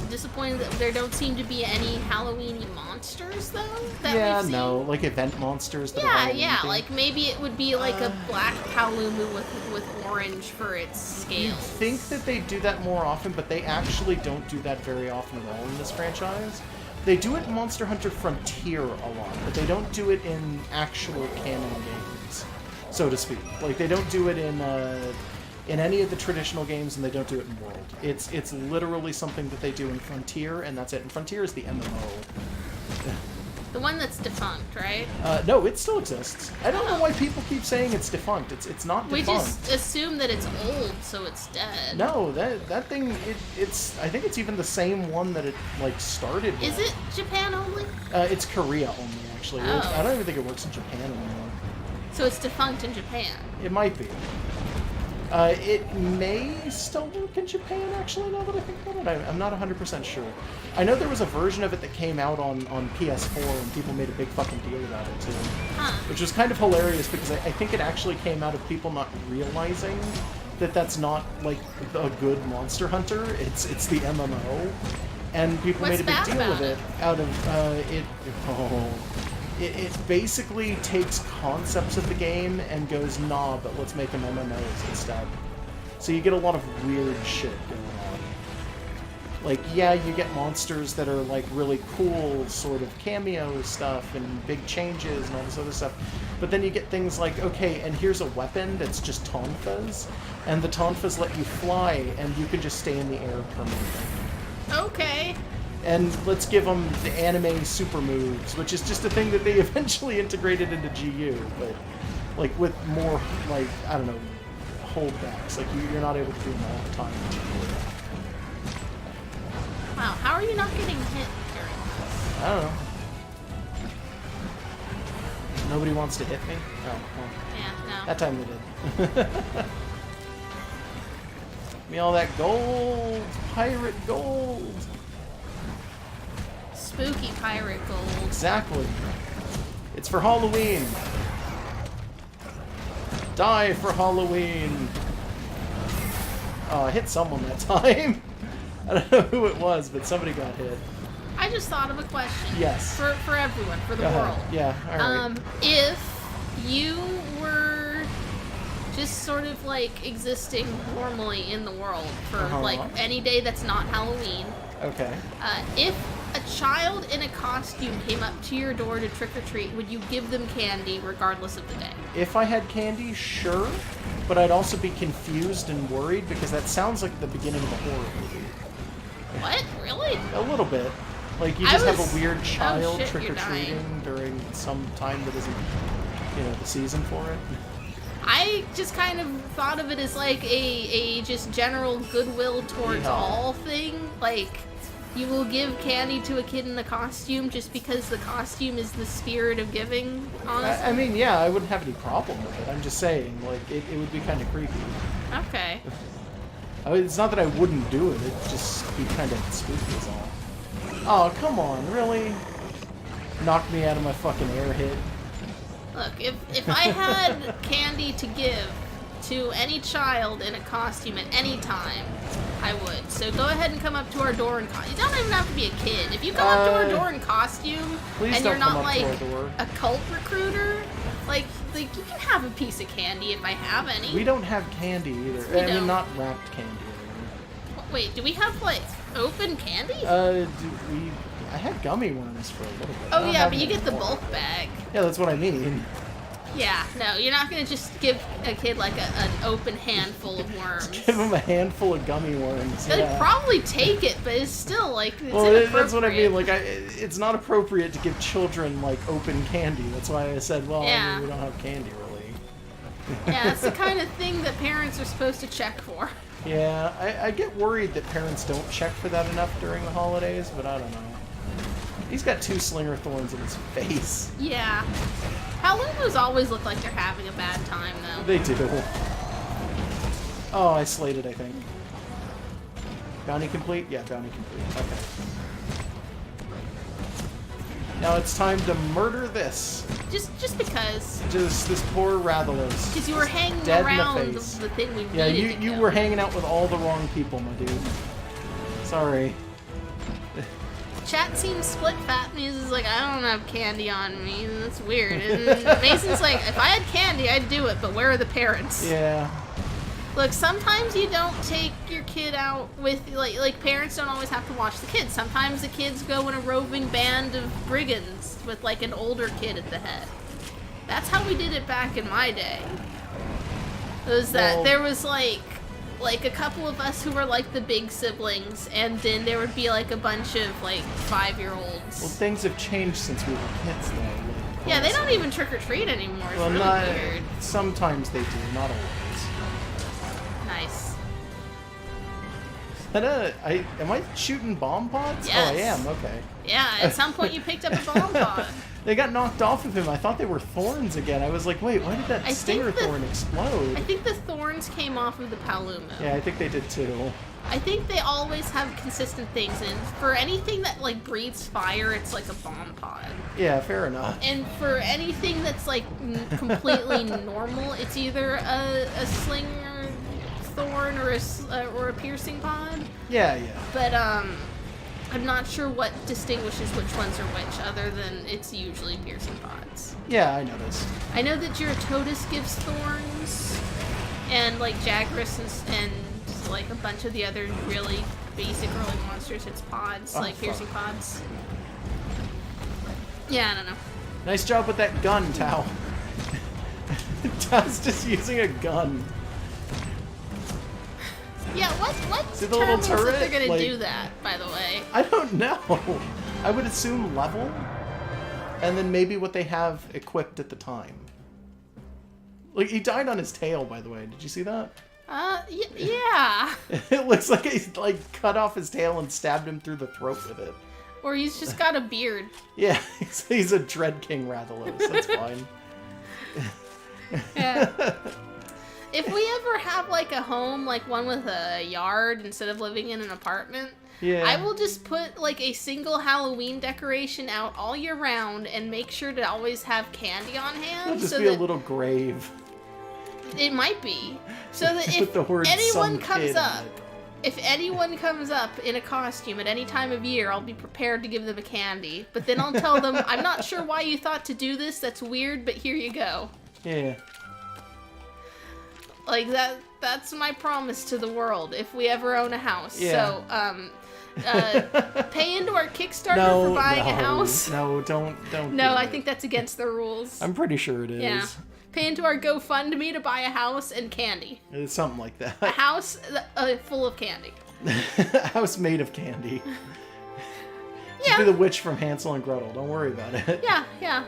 disappointed that there don't seem to be any Halloween-y monsters, though.
Yeah,
we've seen.
no, like event monsters. That are
Yeah,
Halloween
yeah.
themed.
Like maybe it would be like a black Palumu with orange for its
You'd
scales.
think that they do that more often, but they actually don't do that very often at all in this franchise. They do it in Monster Hunter Frontier a lot, but they don't do it in actual canon games, so to speak. Like they don't do it in any of the traditional games, and they don't do it in World. It's literally something that they do in Frontier, and that's it. And Frontier is the MMO.
The one that's defunct, right?
No, it still exists. I don't know why people keep saying it's defunct. It's not
We
defunct.
just assume that it's old, so it's dead.
No, that thing, it's. I think it's even the same one that it like started with.
Is it Japan only?
It's Korea only, actually.
Oh.
I don't even think it works in Japan anymore.
So it's defunct in Japan.
It might be. It may still work in Japan, actually, now that I think about it. I'm not 100% sure. I know there was a version of it that came out on PS4, and people made a big fucking deal about it, too.
Huh.
Which was kind of hilarious, because I think it actually came out of people not realizing that that's not, like, a good Monster Hunter. It's the MMO. And people
What's
made a big
bad
deal
about
of it. Out of, It basically takes concepts of the game and goes, nah, but let's make them MMOs instead. So you get a lot of weird shit going on. Like, yeah, you get monsters that are, like, really cool sort of cameo stuff and big changes and all this other stuff. But then you get things like, okay, and here's a weapon that's just tonfas, and the tonfas let you fly, and you can just stay in the air permanently.
Okay.
And let's give them the anime super moves, which is just a thing that they eventually integrated into GU, but like with more, like, I don't know, holdbacks. Like you're not able to do them all the time.
Wow, how are you not getting hit during this?
I don't know. Nobody wants to hit me? Oh, well,
Yeah, no.
that time they did. Give me all that gold! Pirate gold!
Spooky pirate gold.
Exactly. It's for Halloween. Die for Halloween. Oh, I hit someone that time. I don't know who it was, but somebody got hit.
I just thought of a question.
Yes.
For everyone, for the
Go ahead.
world.
Yeah, alright.
If you were just sort of like existing normally in the world for like any day that's not Halloween.
Okay.
If a child in a costume came up to your door to trick or treat, would you give them candy regardless of the day?
If I had candy, sure. But I'd also be confused and worried because that sounds like the beginning of a horror movie.
What? Really?
A little bit. Like, you just have a weird child
shit,
trick-or-treating during some time that isn't, you know, the season for it.
I just kind of thought of it as like a just general goodwill towards all thing. Like, you will give candy to a kid in a costume just because the costume is the spirit of giving, honestly.
I mean, yeah, I wouldn't have any problem with it. I'm just saying, like, it would be kind of creepy.
Okay.
I mean, it's not that I wouldn't do it, it'd just be kind of spooky is all. Oh, come on, really? Knocked me out of my fucking air hit.
Look, if I had candy to give to any child in a costume at any time, I would. So go ahead and come up to our door in costume. You don't even have to be a kid. If you come up to our door in costume and you're not like a cult recruiter, like you can have a piece of candy if I have any.
We don't have candy either. I mean, not wrapped candy.
Wait, do we have like open candy?
I had gummy worms for a little bit.
Oh yeah, but you get the bulk bag.
Yeah, that's what I mean.
Yeah, no, you're not gonna just give a kid like an open handful of worms.
Just give him a handful of gummy worms.
They'd probably take it, but it's still like it's
well, that's what I mean. Like, it's not appropriate to give children like open candy. That's why I said, well, I mean, we don't have candy really.
Yeah, that's the kind of thing that parents are supposed to check for.
Yeah, I get worried that parents don't check for that enough during the holidays, but I don't know. He's got 2 slinger thorns in his face.
Yeah. Halloweeners always look like they're having a bad time, though.
They do. Oh, I slayed it, I think. Bounty complete? Yeah, bounty complete. Okay. Now it's time to murder this.
Just because.
Just this poor Rathalos.
Because you were hanging around the thing we needed.
Yeah, you were hanging out with all the wrong people, my dude. Sorry.
Chat seems split. Fat Muse is like, I don't have candy on me. That's weird. And Mason's like, if I had candy, I'd do it, but where are the parents?
Yeah.
Look, sometimes you don't take your kid out with, like parents don't always have to watch the kids. Sometimes the kids go in a roving band of brigands with, like, an older kid at the head. That's how we did it back in my day. It was that there was, like a couple of us who were, like, the big siblings, and then there would be, like, a bunch of, like, 5-year-olds.
Well, things have changed since we were kids, though. Like,
yeah, they don't even trick-or-treat anymore. It's really weird.
Sometimes they do, not always.
Nice.
Am I shooting bomb pods?
Yes.
Oh, I am, okay.
Yeah, at some point you picked up a bomb pod.
They got knocked off of him. I thought they were thorns again. I was like, wait, why did that stinger thorn explode?
I think the thorns came off of the Palumo.
Yeah, I think they did too.
I think they always have consistent things, and for anything that, like, breathes fire, it's like a bomb pod.
Yeah, fair enough.
And for anything that's, like, completely normal, it's either a slinger thorn or a piercing pod.
Yeah.
But, I'm not sure what distinguishes which ones are which, other than it's usually piercing pods.
Yeah, I noticed.
I know that Giratotus gives thorns, and, like, Jagras and like, a bunch of the other really basic early monsters, it's pods, like piercing pods. Yeah, I don't know.
Nice job with that gun, Tao. Tao's just using a gun.
Yeah, what
See the little turret?
That they're gonna do that, by the way?
I don't know. I would assume level, and then maybe what they have equipped at the time. Like, he died on his tail, by the way. Did you see that?
Yeah.
It looks like he, like, cut off his tail and stabbed him through the throat with it.
Or he's just got a beard.
Yeah, he's a Dread King Rathalos. That's fine.
Yeah. If we ever have, like, a home, like one with a yard instead of living in an apartment,
yeah,
I will just put, like, a single Halloween decoration out all year round and make sure to always have candy on hand.
It'll just be a little grave.
It might be. So that if
With the word
anyone
"some
comes
kid" on
up,
it.
if anyone comes up in a costume at any time of year, I'll be prepared to give them a candy. But then I'll tell them, I'm not sure why you thought to do this. That's weird, but here you go.
Yeah.
Like that's my promise to the world if we ever own a house.
Yeah.
So, pay into our Kickstarter for buying a house.
No, don't.
No,
do
I
it.
think that's against the rules.
I'm pretty sure it is.
Yeah. Pay into our GoFundMe to buy a house and candy.
It's something like
A
that.
house full of candy.
A house made of candy.
Yeah.
Be the witch from Hansel and Gretel. Don't worry about it.
Yeah, yeah.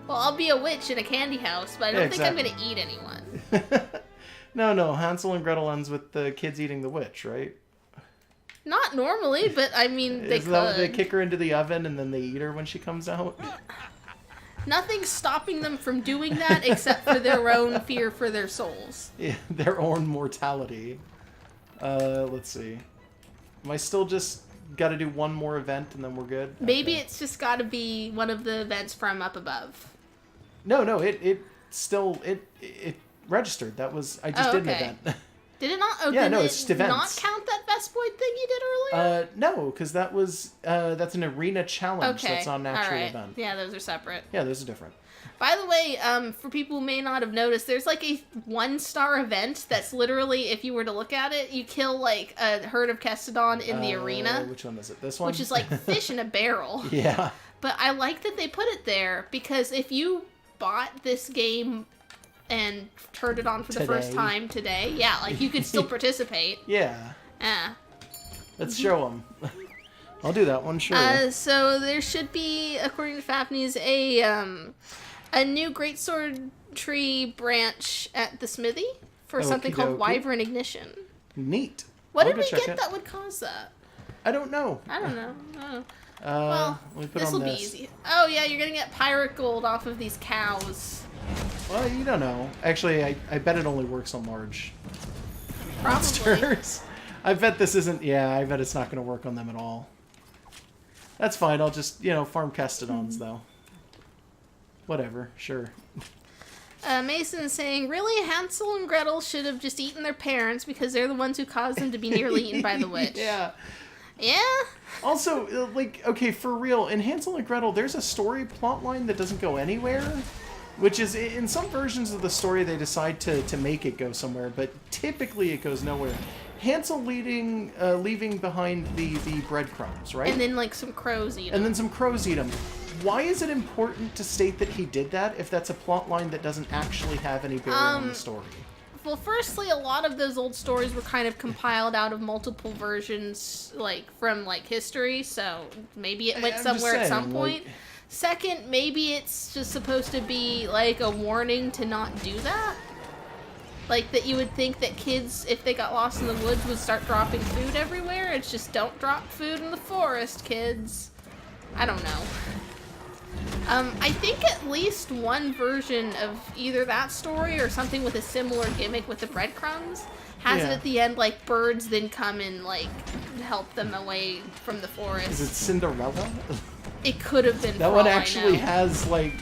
Well, I'll be a witch in a candy house, but I don't think I'm
exactly.
going to eat anyone.
No. Hansel and Gretel ends with the kids eating the witch, right?
Not normally, but I mean, they
Isn't that what they
could.
kick her into the oven and then they eat her when she comes out?
Nothing's stopping them from doing that except for their own fear for their souls.
Yeah, their own mortality. Let's see. Am I still just got to do one more event and then we're good?
Maybe
Okay.
it's just got to be one of the events from up above.
No, it still registered. That was I just did an
okay.
event.
Did it not? Oh,
Yeah,
did
no,
it
it's just events.
not count that Vespoid thing you did earlier?
No, because that's an arena challenge.
Okay.
That's not an actual
All right.
event.
Yeah, those are separate.
Yeah, those are different.
By the way, for people who may not have noticed, there's like a 1-star event that's literally, if you were to look at it, you kill like a herd of Kestodon in the arena,
Which one is it? This one?
which is like fish in a barrel.
Yeah.
But I like that they put it there because if you bought this game and turned it on for the first
Today.
time today, yeah, like you could still participate.
Yeah.
Yeah.
Let's show them. I'll do that one, sure.
So there should be, according to Fafney's, a new greatsword tree branch at the smithy for something called
Okey-dokey.
Wyvern Ignition.
Neat.
What
I'll
did
go
we
check
get
it.
that would cause that?
I don't know.
I don't know. Oh.
Well, we put
This
on
will be
this.
easy. Oh yeah, you're gonna get pirate gold off of these cows.
Well, you don't know. Actually, I bet it only works on large
Probably.
monsters. I bet this isn't. Yeah, I bet it's not going to work on them at all. That's fine. I'll just farm Kestodons though. Whatever. Sure.
Mason's saying, really, Hansel and Gretel should have just eaten their parents because they're the ones who caused them to be nearly eaten by the witch.
Yeah.
Yeah?
Also, okay, for real, in Hansel and Gretel, there's a story plot line that doesn't go anywhere, which is, in some versions of the story, they decide to make it go somewhere, but typically it goes nowhere. Hansel leaving behind the breadcrumbs, right?
And then, like, some crows eat 'em.
And then some crows eat them. Why is it important to state that he did that if that's a plot line that doesn't actually have any bearing on the story?
Well, firstly, a lot of those old stories were kind of compiled out of multiple versions, like, from, like, history, so maybe it went
I'm just
somewhere at some
saying,
point.
like-
Second, maybe it's just supposed to be, like, a warning to not do that. Like, that you would think that kids, if they got lost in the woods, would start dropping food everywhere. It's just, don't drop food in the forest, kids. I don't know. I think at least one version of either that story or something with a similar gimmick with the breadcrumbs has it
Yeah.
at the end, like, birds then come and, like, help them away from the forest.
Is it Cinderella?
It could have been.
That
for
one
all I
actually
know.
has like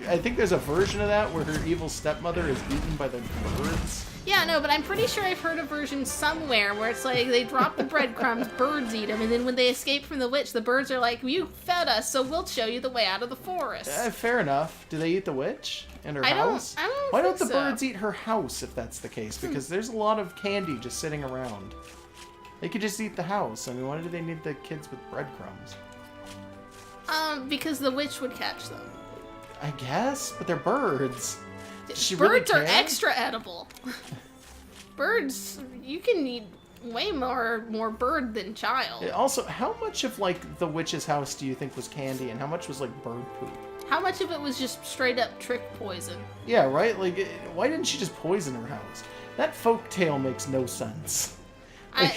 I think there's a version of that where her evil stepmother is eaten by the birds.
Yeah, no, but I'm pretty sure I've heard a version somewhere where it's like they drop the breadcrumbs, birds eat them, and then when they escape from the witch, the birds are like, "You fed us, so we'll show you the way out of the forest."
Fair enough. Do they eat the witch and her
I don't-
house?
I don't
Why don't
think
the
so.
birds eat her house if that's the case? Because there's a lot of candy just sitting around. They could just eat the house. I mean, why do they need the kids with breadcrumbs?
Because the witch would catch them.
I guess, but they're birds. Does she really
Birds are
care?
extra edible. Birds, you can eat way more bird than child.
Also, how much of like the witch's house do you think was candy, and how much was like bird poop?
How much of it was just straight up trick poison?
Yeah, right. Like, why didn't she just poison her house? That folk tale makes no sense.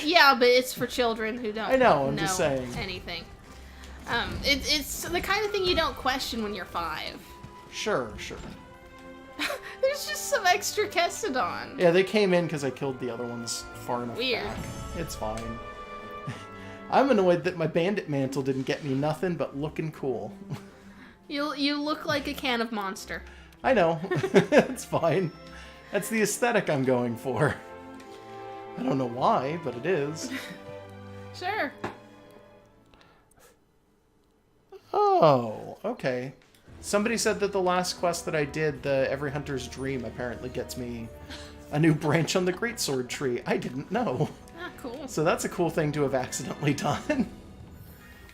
Yeah, but it's for children who don't.
I know, I'm just saying.
Anything. It's the kind of thing you don't question when you're 5.
Sure.
There's just some extra Kestodon.
Yeah, they came in because I killed the other ones far enough
Weird.
back. It's fine. I'm annoyed that my bandit mantle didn't get me nothing but looking cool.
You look like a can of Monster.
I know. It's fine. That's the aesthetic I'm going for. I don't know why, but it is.
Sure.
Oh, okay. Somebody said that the last quest that I did, the Every Hunter's Dream, apparently gets me a new branch on the Greatsword tree. I didn't know.
Ah, cool.
So that's a cool thing to have accidentally done.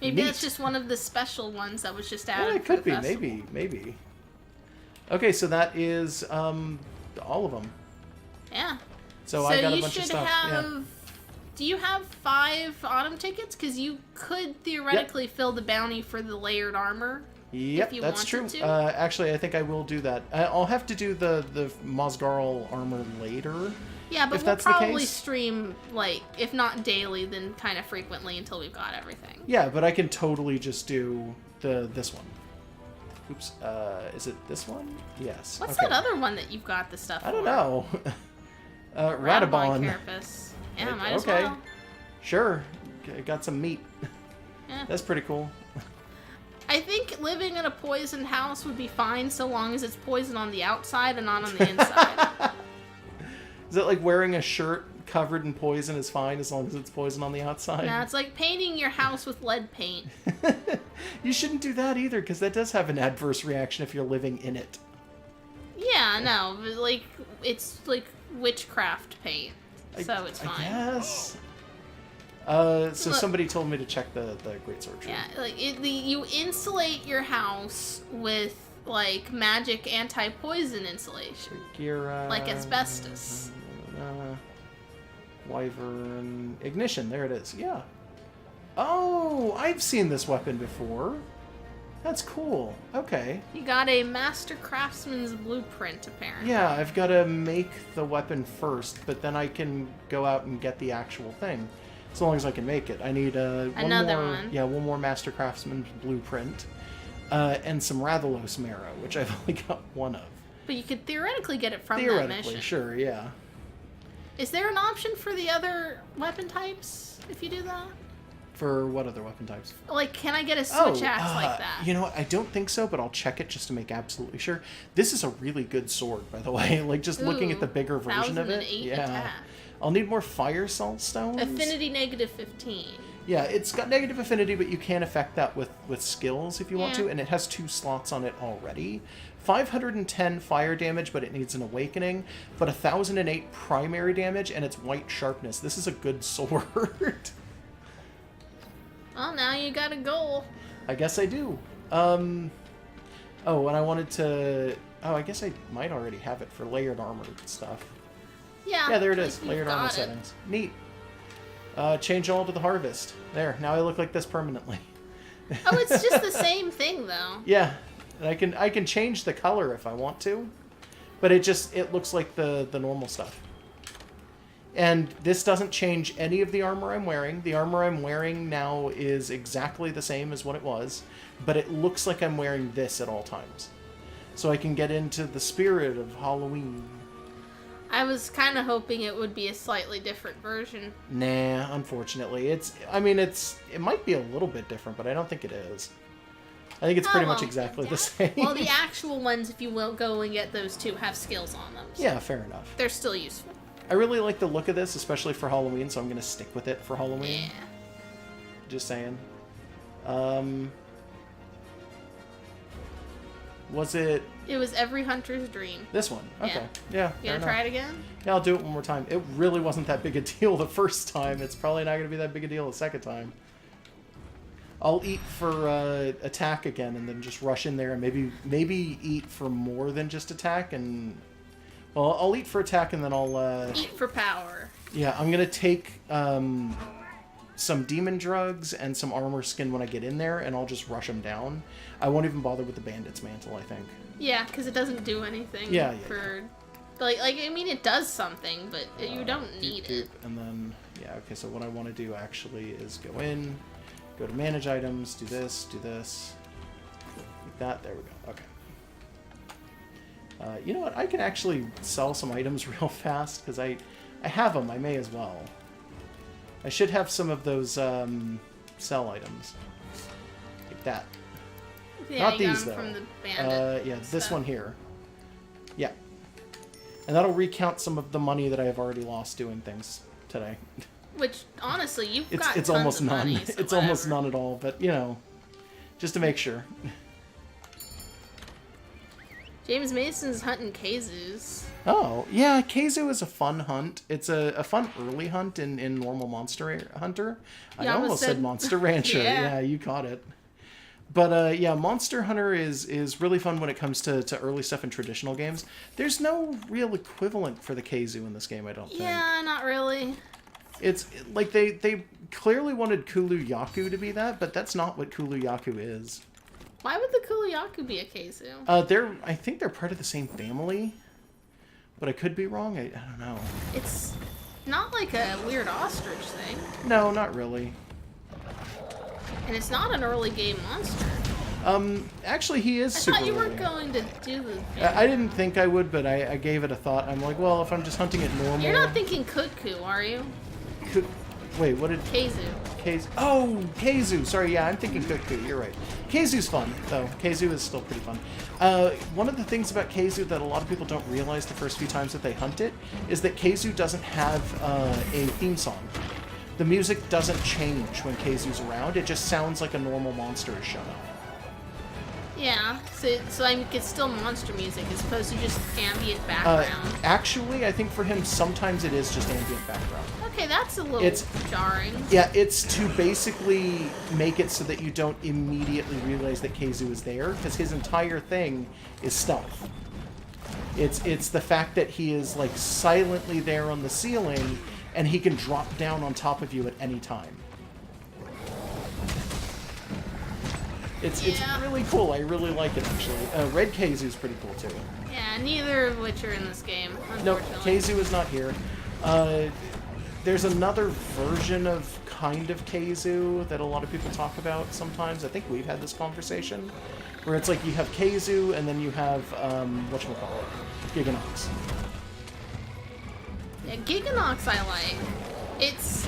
Maybe
Neat.
that's just one of the special ones that was just added.
Yeah, it
for
could
the
be.
festival.
Maybe. Okay, so that is all of them.
Yeah.
So I got a
you
bunch of
should
stuff.
have.
Yeah.
Do you have 5 autumn tickets? Because you could theoretically fill the bounty for the layered armor.
Yep,
if you
that's true.
wanted to.
Actually, I think I will do that. I'll have to do the Mosgarl armor later.
Yeah, but
if
we'll
that's the
probably
case.
stream, like, if not daily, then kind of frequently until we've got everything.
Yeah, but I can totally just do this one. Oops. Is it this one? Yes.
What's
okay.
that other one that you've got the stuff for?
I don't know.
Radabon
Radabon.
Carapace. Yeah, might as
Okay.
well.
Sure. Got some meat.
Yeah.
That's pretty cool.
I think living in a poisoned house would be fine so long as it's poison on the outside and not on the inside.
Is it like wearing a shirt covered in poison is fine as long as it's poison on the outside?
No, it's like painting your house with lead paint.
You shouldn't do that either, because that does have an adverse reaction if you're living in it.
Yeah, no, but like it's like witchcraft paint, so it's fine.
I guess. So
Look.
somebody told me to check the Greatsword tree.
Yeah, like you insulate your house with like magic anti-poison insulation,
Gira,
like asbestos.
Wyvern ignition. There it is. Yeah. Oh, I've seen this weapon before. That's cool. Okay.
You got a master craftsman's blueprint, apparently.
Yeah, I've got to make the weapon first, but then I can go out and get the actual thing. As long as I can make it. I need
Another one.
Yeah, one more Master Craftsman's blueprint. And some Rathalos marrow, which I've only got one of.
But you could theoretically get it from that
Theoretically,
mission.
sure, yeah.
Is there an option for the other weapon types if you do that?
For what other weapon types?
Like, can I get a switch axe like that?
You know what? I don't think so, but I'll check it just to make absolutely sure. This is a really good sword, by the way. Like, just looking at the bigger version of it.
1008
Yeah.
attack.
I'll need more fire salt stones.
Affinity -15.
Yeah, it's got negative affinity, but you can affect that with skills if you want
Yeah.
to, and it has 2 slots on it already. 510 fire damage, but it needs an awakening, but 1008 primary damage, and it's white sharpness. This is a good sword.
Well, now you got a goal.
I guess I do. Oh, and I wanted to... Oh, I guess I might already have it for layered armor stuff.
Yeah.
Yeah, there it
like
is.
you've
Layered armor
got it.
settings. Neat. Change all to the harvest. There, now I look like this permanently.
Oh, it's just the same thing, though.
Yeah, and I can change the color if I want to, but it looks like the normal stuff. And this doesn't change any of the armor I'm wearing. The armor I'm wearing now is exactly the same as what it was, but it looks like I'm wearing this at all times. So I can get into the spirit of Halloween.
I was kind of hoping it would be a slightly different version.
Nah, unfortunately. It might be a little bit different, but I don't think it is. I think it's pretty much exactly the same.
Well, the actual ones, if you will go and get those two, have skills on them. So
yeah, fair enough.
they're still useful.
I really like the look of this, especially for Halloween, so I'm going to stick with it for Halloween.
Yeah.
Just saying. Was it
It was every hunter's dream.
this one? Okay. Yeah.
You
fair
gonna
enough.
try it again?
Yeah, I'll do it one more time. It really wasn't that big a deal the first time. It's probably not going to be that big a deal the second time. I'll eat for attack again, and then just rush in there, and maybe eat for more than just attack, and well, I'll eat for attack, and then I'll
Eat for power.
yeah, I'm gonna take some demon drugs and some armor skin when I get in there, and I'll just rush them down. I won't even bother with the bandit's mantle, I think.
Yeah, because it doesn't do anything.
Yeah.
For like I mean, it does something, but you don't need it.
And then yeah, okay. So what I want to do actually is go in, go to manage items, do this, like that. There we go. Okay. You know what? I can actually sell some items real fast because I have them. I may as well. I should have some of those sell items like that.
Yeah,
Not
you got
these
them
though.
from the bandit.
Yeah, this
stuff.
one here. Yeah. And that'll recount some of the money that I have already lost doing things today.
Which, honestly, you've got
It's
tons
almost
of
none.
money, so
It's
whatever.
almost none at all, but, you know, just to make sure.
James Mason's hunting Kazus.
Oh, yeah, Keizu is a fun hunt. It's a fun early hunt in normal Monster Hunter. I
You almost
almost said
said-
Monster Rancher.
Yeah.
Yeah, you caught it. But, yeah, Monster Hunter is really fun when it comes to early stuff in traditional games. There's no real equivalent for the Keizu in this game, I don't think.
Yeah, not really.
It's, like, they clearly wanted Kulu Yaku to be that, but that's not what Kulu Yaku is.
Why would the Kuliyaku be a Keizu?
I think they're part of the same family, but I could be wrong. I don't know.
It's not like a weird ostrich thing.
No, not really.
And it's not an early game monster.
Actually, he is
I
super
thought you
early.
weren't going to do the...
I didn't think I would, but I gave it a thought. I'm like, well, if I'm just hunting it normal...
You're not thinking Kutku, are you?
Wait, what did...
Keizu.
Keizu... Oh, Keizu! Sorry, yeah, I'm thinking Kutku. You're right. Keizu's fun, though. Keizu is still pretty fun. One of the things about Keizu that a lot of people don't realize the first few times that they hunt it is that Keizu doesn't have a theme song. The music doesn't change when Keizu's around. It just sounds like a normal monster is shown up.
Yeah, so I mean, it's still monster music as opposed to just ambient background.
Actually, I think for him, sometimes it is just ambient background.
Okay, that's a little jarring.
Yeah, it's to basically make it so that you don't immediately realize that Keizu is there, because his entire thing is stealth. It's the fact that he is, like, silently there on the ceiling, and he can drop down on top of you at any time. It's really cool. I really like it, actually. Red Keizu is pretty cool, too.
Yeah, neither of which are in this game,
No,
unfortunately.
Keizu is not here. There's another version of kind of Keizu that a lot of people talk about sometimes. I think we've had this conversation. Where it's like you have Keizu, and then you have, whatchamacallit, Giganox.
Yeah, Giganox I like. It's,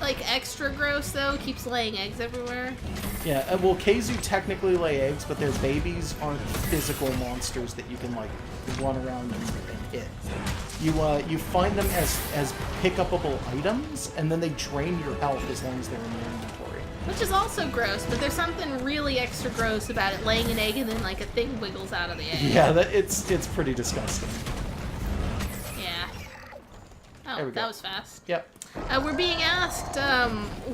like, extra gross, though. Keeps laying eggs everywhere.
Yeah, well, Keizu technically lay eggs, but their babies aren't physical monsters that you can, like, run around and hit. You find them as pick-upable items, and then they drain your health as long as they're in your inventory.
Which is also gross, but there's something really extra gross about it laying an egg and then, like, a thing wiggles out of the egg.
Yeah, it's pretty disgusting.
Yeah.
There
Oh,
we go.
that was fast.
Yep.
We're being asked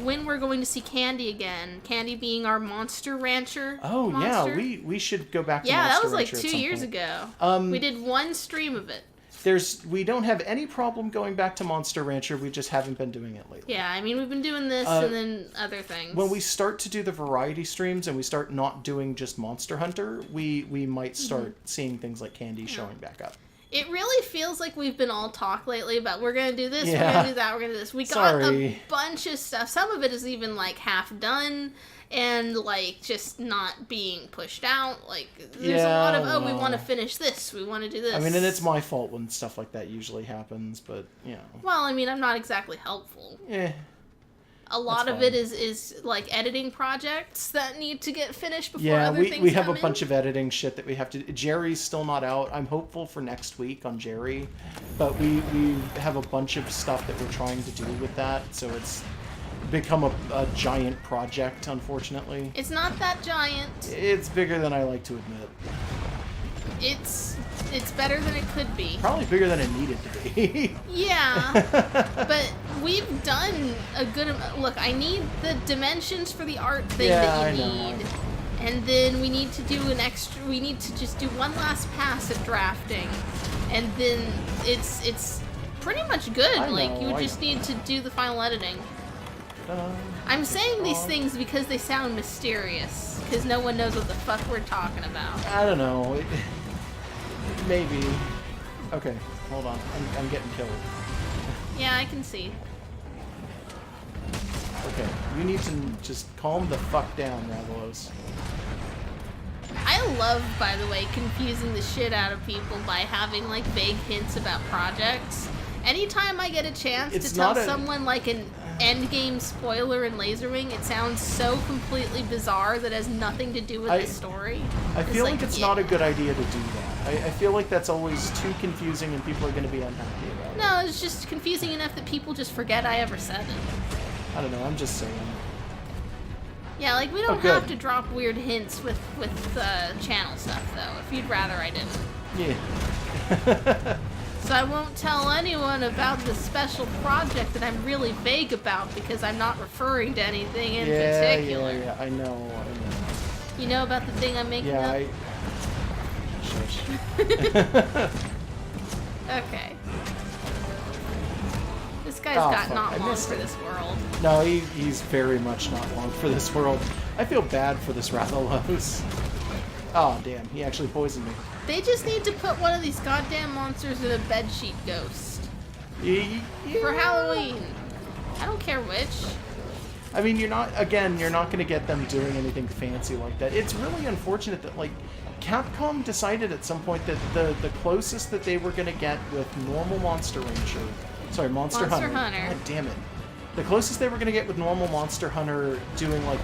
when we're going to see Candy again. Candy being our Monster Rancher
Oh,
monster.
yeah, we should go back to
Yeah,
Monster
that was like
Rancher at
2
some
years
point.
ago. We did one stream of it.
We don't have any problem going back to Monster Rancher, we just haven't been doing it lately.
Yeah, I mean, we've been doing this and then other things.
When we start to do the variety streams and we start not doing just Monster Hunter, we might start seeing things like Candy showing back up.
It really feels like we've been all talk lately about we're going to do this, we're
Yeah.
going to do that, we're going to do this. We got
Sorry.
a bunch of stuff. Some of it is even, like, half done and, like, just not being pushed out. Like, there's a lot of, we want to finish this, we want to do this.
I mean, and it's my fault when stuff like that usually happens, but, you know.
Well, I mean, I'm not exactly helpful. A lot of
fine.
it is like editing projects that need to get finished before
Yeah,
other things
we have
come
a bunch
in.
of editing shit that we have to... Jerry's still not out. I'm hopeful for next week on Jerry, but we have a bunch of stuff that we're trying to do with that, so it's become a giant project, unfortunately.
It's not that giant.
It's bigger than I like to admit.
It's better than it could be.
Probably bigger than it needed to be.
Yeah, but we've done a good amount. Look, I need the dimensions for the art thing
Yeah,
that you
I know.
need. And then we need to do we need to just do one last pass at drafting. And then it's pretty much good.
I
Like,
know,
you
I
just
know.
need to do the final editing. I'm saying these things because they sound mysterious. Because no one knows what the fuck we're talking about.
I don't know. Maybe. Okay, hold on. I'm getting killed.
Yeah, I can see.
Okay, you need to just calm the fuck down, Ravalos.
I love, by the way, confusing the shit out of people by having, like, vague hints about projects. Anytime I get a chance
It's
to tell
not a-
someone, like, an endgame spoiler in Laserwing, it sounds so completely bizarre that has nothing to do with the story.
I feel like it's not a good idea to do that. I feel like that's always too confusing and people are going to be unhappy about it.
No, it's just confusing enough that people just forget I ever said it.
I don't know, I'm just saying.
Yeah, like, we don't
good.
have to drop weird hints with channel stuff, though, if you'd rather I didn't.
Yeah.
So I won't tell anyone about the special project that I'm really vague about because I'm not referring to anything in particular.
Yeah, I know.
You know about the thing I'm making up?
Shush.
Okay. This guy's got
fuck,
not
I
long
missed
for
it.
this world.
No, he's very much not long for this world. I feel bad for this Rathalos. Oh, damn, he actually poisoned me.
They just need to put one of these goddamn monsters in a bedsheet ghost.
Yeah.
For Halloween. I don't care which.
I mean, you're not going to get them doing anything fancy like that. It's really unfortunate that, like, Capcom decided at some point that the closest that they were going to get with normal Monster Hunter. God damn it. The closest they were going to get with normal Monster Hunter doing, like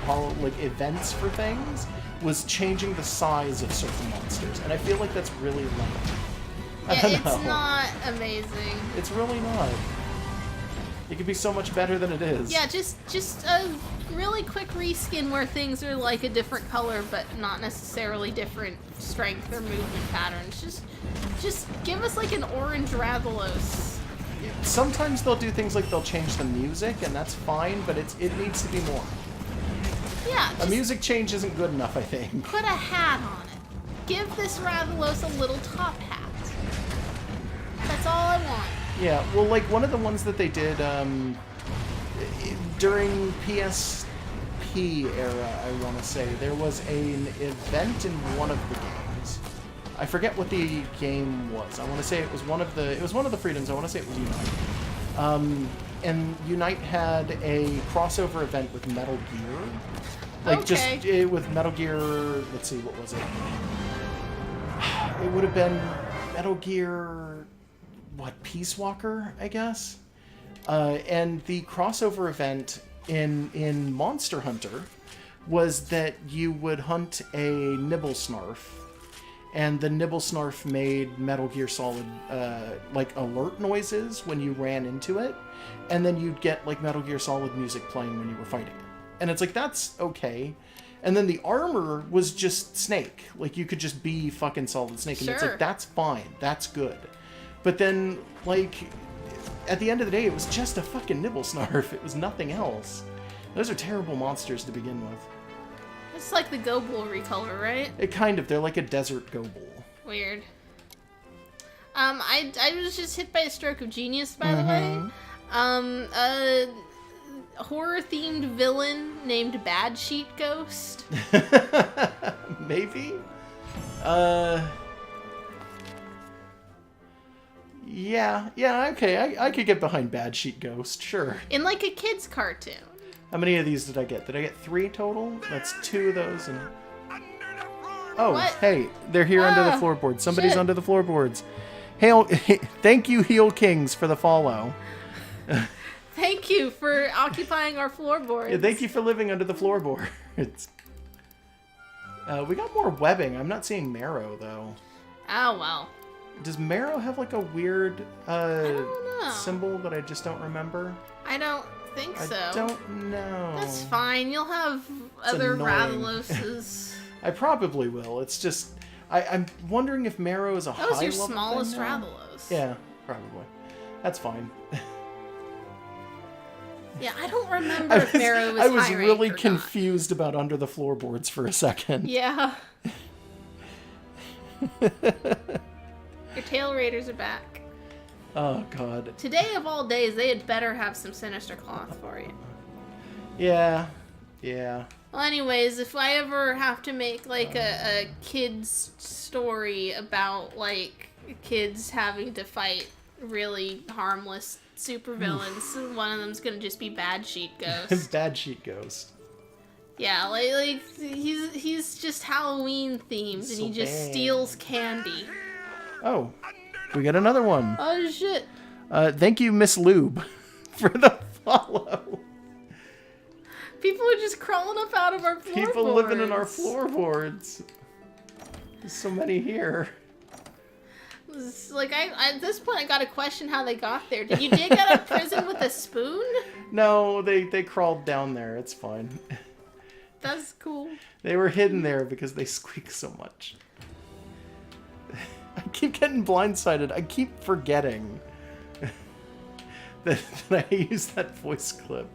events for things was changing the size of certain monsters. And I feel like that's really lame.
Yeah, it's not amazing.
It's really not. It could be so much better than it is.
Yeah, just a really quick reskin where things are like a different color, but not necessarily different strength or movement patterns. Just give us like an orange Rathalos.
Sometimes they'll do things like they'll change the music, and that's fine, but it needs to be more.
Yeah,
A music change isn't good enough, I think.
put a hat on it. Give this Rathalos a little top hat. That's all I want.
Yeah, well, like, one of the ones that they did during PSP era, I want to say, there was an event in one of the games. I forget what the game was. I want to say it was one of the Freedoms. I want to say it was Unite. And Unite had a crossover event with Metal Gear. Like,
Okay.
with Metal Gear, let's see, what was it? It would have been Metal Gear, Peace Walker, I guess? And the crossover event in Monster Hunter was that you would hunt a Nibblesnarf, and the Nibblesnarf made Metal Gear Solid, alert noises when you ran into it, and then you'd get, Metal Gear Solid music playing when you were fighting it. And it's like, that's okay. And then the armor was just Snake. Like, you could just be fucking Solid Snake. And it's like, that's fine. That's good. But then, at the end of the day, it was just a fucking Nibblesnarf. It was nothing else. Those are terrible monsters to begin with.
It's like the Goble recolor, right?
They're like a desert Goble.
Weird. I was just hit by a stroke of genius, by the way. A horror-themed villain named Bad Sheet Ghost.
Maybe? Yeah, okay. I could get behind Bad Sheet Ghost, sure.
In like a kid's cartoon.
How many of these did I get? Did I get 3 total? That's 2 of those and... Oh,
What?
hey, they're here under the floorboards. Somebody's
shit.
under the floorboards. Hail, thank you, Heel Kings, for the follow.
Thank you for occupying our floorboards.
Yeah, thank you for living under the floorboards. We got more webbing. I'm not seeing Marrow, though.
Oh, well.
Does Marrow have, like, a weird
don't know.
symbol that I just don't remember?
I don't think so.
I don't know.
That's fine. You'll have other
annoying.
Rathaloses.
I probably will. It's just... I'm wondering if Marrow is a high
That was your
level
smallest
thing now?
Rathalos.
Yeah, probably. That's fine.
Yeah, I don't remember if Marrow was
I was
high
really
rank or
confused about under the floorboards for a second.
not. Yeah. Your tail raiders are back.
Oh, God.
Today of all days, they had better have some sinister cloth for you.
Yeah.
Well, anyways, if I ever have to make, like, a kid's story about, like, kids having to fight really harmless supervillains, one of them's gonna just be Bad Sheet Ghost.
Bad Sheet Ghost.
Yeah, like he's just Halloween themed,
So
and he just
bad.
steals candy.
Oh, we got another one.
Oh, shit.
Thank you, Miss Lube, for the follow.
People are just crawling up out of our floorboards.
People living in our floorboards. There's so many here.
It's like, at this point, I gotta question how they got there. Did you dig out of prison with a spoon?
No, they crawled down there. It's fine.
That's cool.
They were hidden there because they squeak so much. I keep getting blindsided. I keep forgetting that I use that voice clip.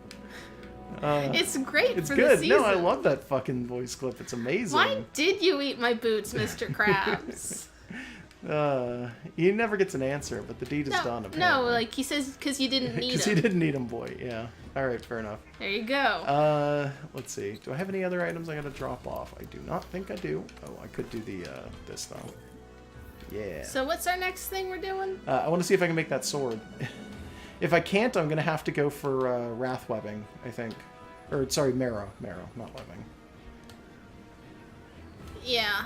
It's great
it's
for
good.
the season.
No, I love that fucking voice clip. It's amazing.
Why did you eat my boots, Mr. Krabs?
He never gets an answer, but the deed is done, apparently.
No, like, he says because you didn't need him.
Because he didn't need him, boy. Yeah. Alright, fair enough.
There you go.
Let's see. Do I have any other items I gotta drop off? I do not think I do. Oh, I could do the, this, though. Yeah.
So what's our next thing we're doing?
I want to see if I can make that sword. If I can't, I'm gonna have to go for, wrath webbing, I think. Or, sorry, marrow. Marrow, not webbing.
Yeah,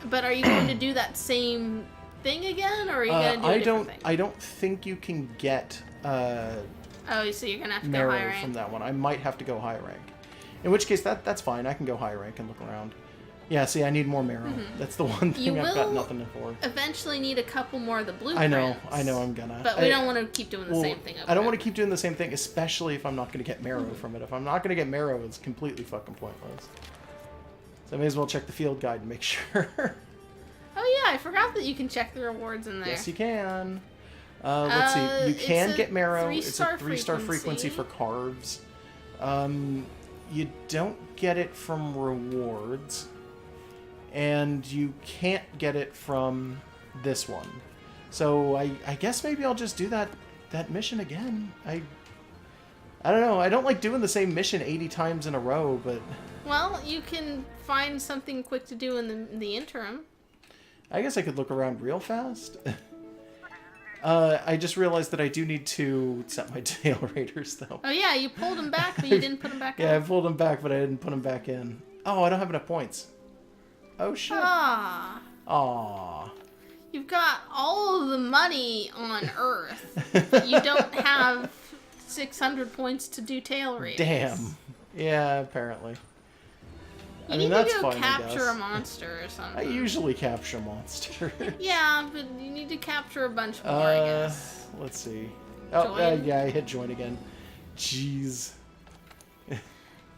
but are you going to do that same thing again, or are you going to do a different thing?
I don't think you can get
oh, so you're going to have to go
marrow
high rank?
from that one. I might have to go high rank. In which case, that's fine. I can go high rank and look around. Yeah, see, I need more marrow.
Mm-hmm.
That's the one thing I've got nothing for.
Eventually need a couple more of the blueprints.
I know I'm gonna.
But we don't want to keep doing the same thing over
I don't want to keep doing the same thing, especially if I'm not going to get marrow from it. If I'm not going to get marrow, it's completely fucking pointless. So I may as well check the field guide and make sure.
Oh yeah, I forgot that you can check the rewards in there.
Yes, you can. Let's see. You can get marrow. It's a 3-star frequency for carves. You don't get it from rewards. And you can't get it from this one. So I guess maybe I'll just do that mission again. I don't know. I don't like doing the same mission 80 times in a row, but...
Well, you can find something quick to do in the interim.
I guess I could look around real fast. I just realized that I do need to set my tail raiders, though.
Oh yeah, you pulled them back, but you didn't put them back in.
Yeah, I pulled them back, but I didn't put them back in. Oh, I don't have enough points. Oh, shit.
Ah.
Aww.
You've got all of the money on Earth, but you don't have 600 points to do tail raiders.
Damn. Yeah, apparently.
You need to go capture a monster or something.
I usually capture a monster.
Yeah, but you need to capture a bunch more, I guess.
Let's see. Oh, yeah, I hit join again. Jeez.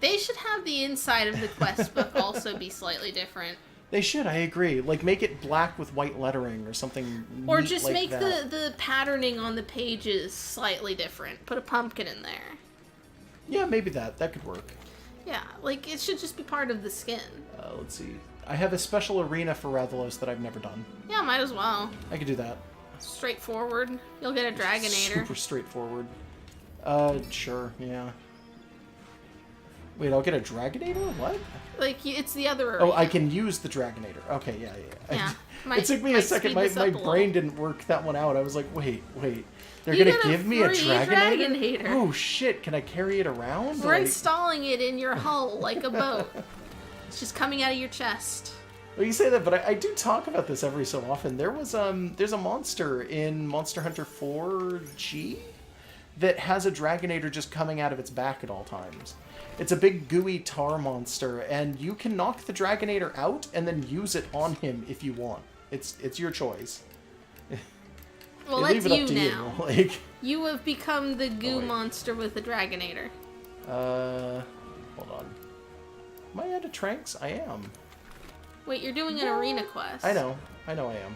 They should have the inside of the quest book also be slightly different.
They should, I agree. Like, make it black with white lettering or something.
Or just
like
make
that.
the patterning on the pages slightly different. Put a pumpkin in there.
Yeah, maybe that could work.
Yeah, like, it should just be part of the skin.
Let's see. I have a special arena for Rathalos that I've never done.
Yeah, might as well.
I could do that.
Straightforward. You'll get a Dragonator.
Super straightforward. Sure, yeah. Wait, I'll get a Dragonator? What?
Like, it's the other arena.
Oh, I can use the Dragonator. Okay, yeah.
Yeah.
It took me a second. My brain didn't work that one out. I was like, wait. They're going to give me a Dragonator? Oh, shit. Can I carry it around?
We're installing it in your hull like a boat. It's just coming out of your chest.
Well, you say that, but I do talk about this every so often. There's a monster in Monster Hunter 4G that has a Dragonator just coming out of its back at all times. It's a big gooey tar monster, and you can knock the Dragonator out and then use it on him if you want. It's your choice.
Well, that's you now.
You. Like,
you have become the goo monster with the Dragonator.
Hold on. Am I out of tranks? I am.
Wait, you're doing an arena quest.
I know I am.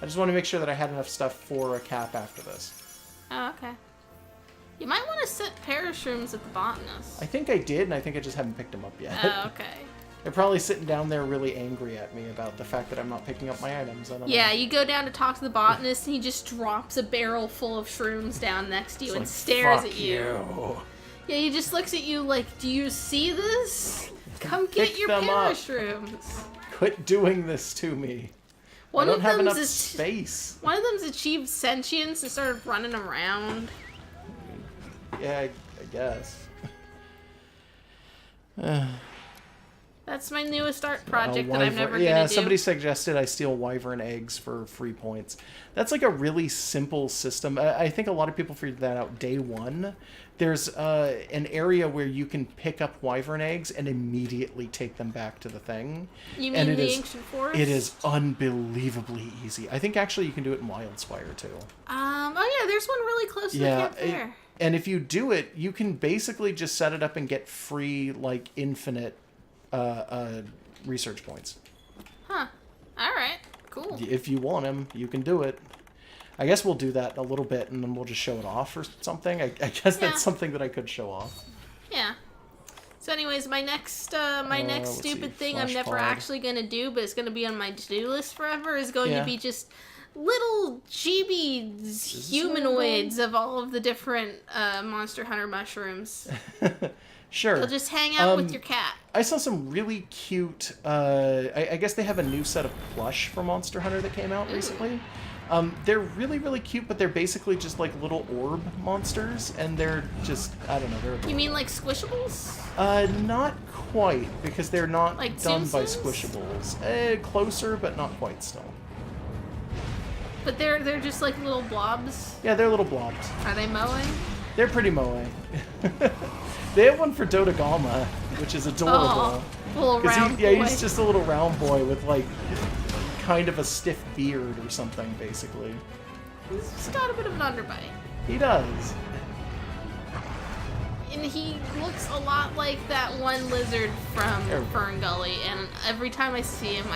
I just want to make sure that I had enough stuff for a cap after this.
Oh, okay. You might want to set parashrooms at the botanist.
I think I did, and I think I just haven't picked them up yet.
Oh, okay.
They're probably sitting down there really angry at me about the fact that I'm not picking up my items. I don't know.
Yeah, you go down to talk to the botanist, and he just drops a barrel full of shrooms down next to you and stares at you. Yeah, he just looks at you like, do you see this? Come get your parashrooms.
Quit doing this to me. I don't have enough space.
One of them's achieved sentience and started running around.
Yeah, I guess.
That's my newest art project that I'm never
yeah,
gonna do.
somebody suggested I steal wyvern eggs for free points. That's like a really simple system. I think a lot of people figured that out day one. There's an area where you can pick up wyvern eggs and immediately take them back to the thing.
You mean
and
the ancient forest?
It is unbelievably easy. I think actually you can do it in Wildspire too.
Oh yeah, there's one really close to the camp there.
And if you do it, you can basically just set it up and get free, like, infinite research points.
Huh. Alright. Cool.
If you want them, you can do it. I guess we'll do that in a little bit, and then we'll just show it off or something. I guess that's something that I could show off.
Yeah. So anyways, my next stupid thing I'm never actually going to do, but it's going to be on my to-do list forever, is going to be just little chibi humanoids of all of the different Monster Hunter mushrooms.
Sure.
You'll just hang out with your cat.
I saw some really cute... I guess they have a new set of plush for Monster Hunter that came out recently. They're really, really cute, but they're basically just like little orb monsters, and they're just, I don't know, they're adorable.
You mean like Squishables?
Not quite, because they're not
like
done by
Tsum
Squishables. Closer, but not quite still.
But they're just like little blobs?
Yeah, they're little blobs.
Are they moe?
They're pretty moe. They have one for Dodogama, which is adorable.
Oh, little round boy.
Yeah, he's just a little round boy with like kind of a stiff beard or something, basically.
He's got a bit of an underbite.
He does.
And he looks a lot like that one lizard from Fern Gully, and every time I see him,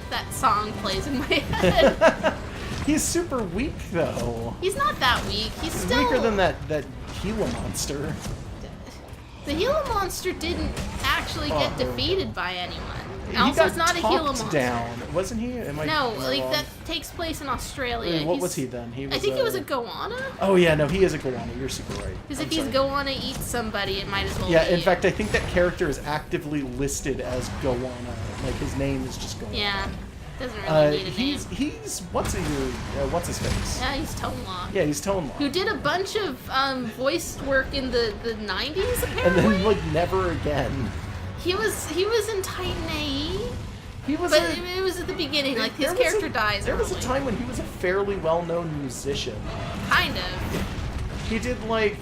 that song plays in my head.
He's super weak, though.
He's not that weak. He's still
weaker than that Gila monster.
The Gila monster didn't actually get defeated by anyone.
He
also,
got
it's not a Gila monster.
down, wasn't he?
No, like that takes place in Australia.
Wait, what was he then? He was
I think he was a goanna.
Oh yeah, no, he is a goanna. You're super right.
Because if he's goanna eats somebody, it might as well.
Yeah,
be
in fact, I think that character is actively listed as goanna. Like his name is just goanna.
Yeah, doesn't really need a name.
He's what's his face?
Yeah, he's Tonelock.
Yeah, he's Tonelock.
Who did a bunch of voice work in the 90s apparently.
And then like never again.
He was in Titan AE. It was at the beginning. Like his character dies.
There was a time when he was a fairly well-known musician.
Kind of.
He did like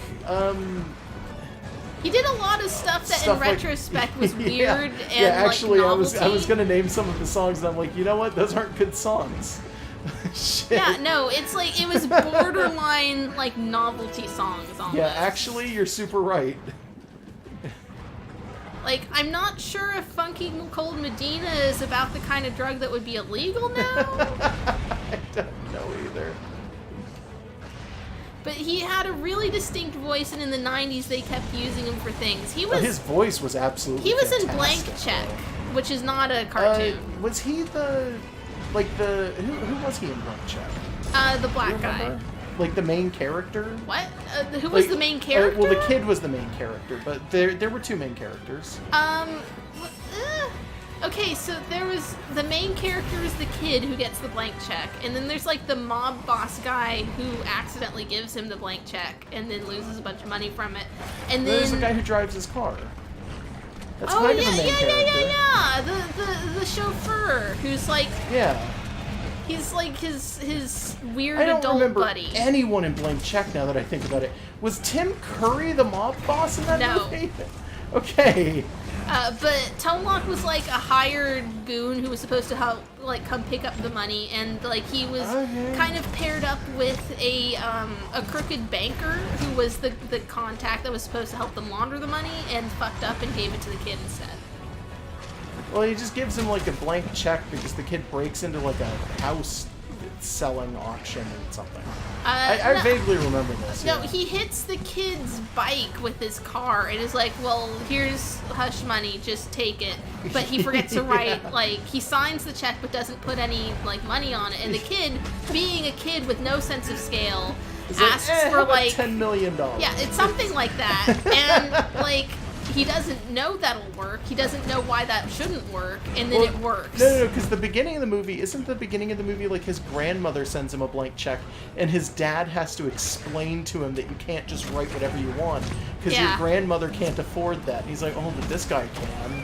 He did a lot of stuff that in retrospect was weird and
actually,
like novelty.
I was gonna name some of the songs, and I'm like, you know what? Those aren't good songs. Shit.
Yeah, no, it's like it was borderline like novelty songs almost.
Yeah, actually, you're super right.
Like, I'm not sure if Funky Cold Medina is about the kind of drug that would be illegal now.
I don't know either.
But he had a really distinct voice, and in the 90s they kept using him for things.
His voice was absolutely
He was
fantastic,
in Blank Check, which is not a cartoon.
Was he who was he in Blank Check?
The black guy.
Like the main character?
What? Who was the main character?
Well, the kid was the main character, but there were two main characters.
Okay, so there was the main character is the kid who gets the blank check, and then there's like the mob boss guy who accidentally gives him the blank check and then loses a bunch of money from it. And then
there's the guy who drives his car. That's kind of the main character.
Yeah. The chauffeur who's like he's like his weird adult buddy.
I don't remember anyone in Blank Check now that I think about it. Was Tim Curry the mob boss in that movie? Okay.
But Tonelock was like a hired goon who was supposed to help, like, come pick up the money, and like he was kind of paired up with a crooked banker who was the contact that was supposed to help them launder the money, and fucked up and gave it to the kid instead.
Well, he just gives him like a blank check because the kid breaks into like a house selling auction or something. I vaguely remember this.
No, he hits the kid's bike with his car and is like, well, here's hush money, just take it. But he forgets to write, like, he signs the check but doesn't put any, like, money on it. And the kid, being a kid with no sense of scale, asks for, like...
$10 million.
Yeah, it's something like that. And, like... He doesn't know that'll work. He doesn't know why that shouldn't work, and then it works.
No, because the beginning of the movie, like his grandmother sends him a blank check, and his dad has to explain to him that you can't just write whatever you want, because your grandmother can't afford that. And he's like, oh, but this guy can.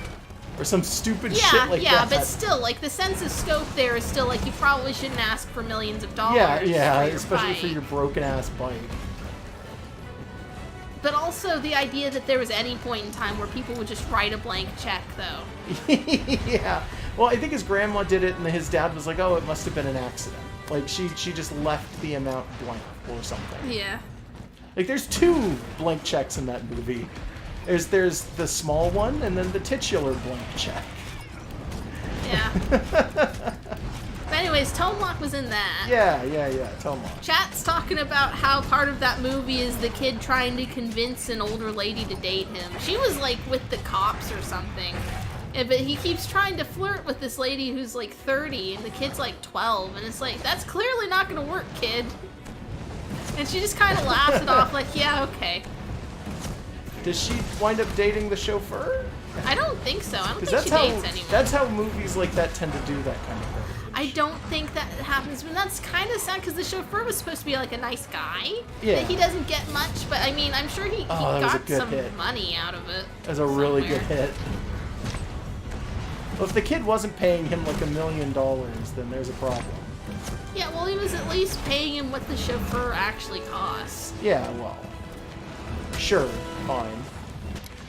or some stupid shit like that.
Yeah, but still, like, the sense of scope there is still, like, you probably shouldn't ask for millions of dollars.
Yeah,
for your
especially
bike.
for your broken-ass bike.
But also the idea that there was any point in time where people would just write a blank check, though.
Yeah. Well, I think his grandma did it, and his dad was like, oh, it must have been an accident. Like, she just left the amount blank or something.
Yeah.
Like, there's 2 blank checks in that movie. There's the small one, and then the titular blank check.
Yeah. But anyways, Tone Lock was in that.
Yeah, Tone Lock.
Chat's talking about how part of that movie is the kid trying to convince an older lady to date him. She was, like, with the cops or something. Yeah, but he keeps trying to flirt with this lady who's, like, 30, and the kid's, like, 12. And it's like, that's clearly not gonna work, kid. And she just kind of laughs it off, like, yeah, okay.
Does she wind up dating the chauffeur?
I don't think so. I don't think she dates anyone.
That's how movies like that tend to do that kind of thing.
I don't think that happens, but that's kind of sad because the chauffeur was supposed to be like a nice guy.
Yeah.
He doesn't get much, but I mean, I'm sure he got some money out of it.
That was a really good hit. Well, if the kid wasn't paying him like $1 million, then there's a problem.
Yeah, well, he was at least paying him what the chauffeur actually costs.
Yeah, well, sure, fine.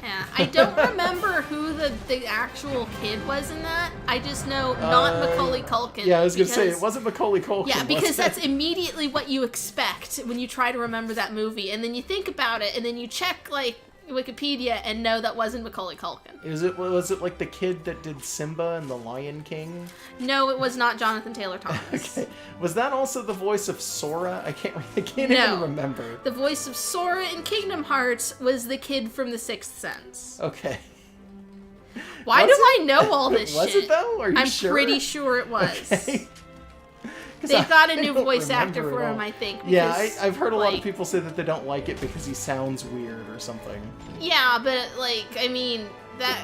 Yeah, I don't remember who the actual kid was in that. I just know not Macaulay Culkin.
Yeah, I was going to say, it wasn't Macaulay Culkin.
Yeah, because that's immediately what you expect when you try to remember that movie. And then you think about it, and then you check, like, Wikipedia, and no, that wasn't Macaulay Culkin.
Was it like the kid that did Simba and the Lion King?
No, it was not Jonathan Taylor Thomas.
Okay. Was that also the voice of Sora? I can't even remember.
The voice of Sora in Kingdom Hearts was the kid from The Sixth Sense.
Okay.
Why do I know all this shit?
Was it though? Are you sure?
I'm pretty sure it was.
Okay.
They've got a new voice actor for him, I think. Because,
yeah, I've heard a lot of people say that they don't like it because he sounds weird or something.
Yeah, but, like, I mean, that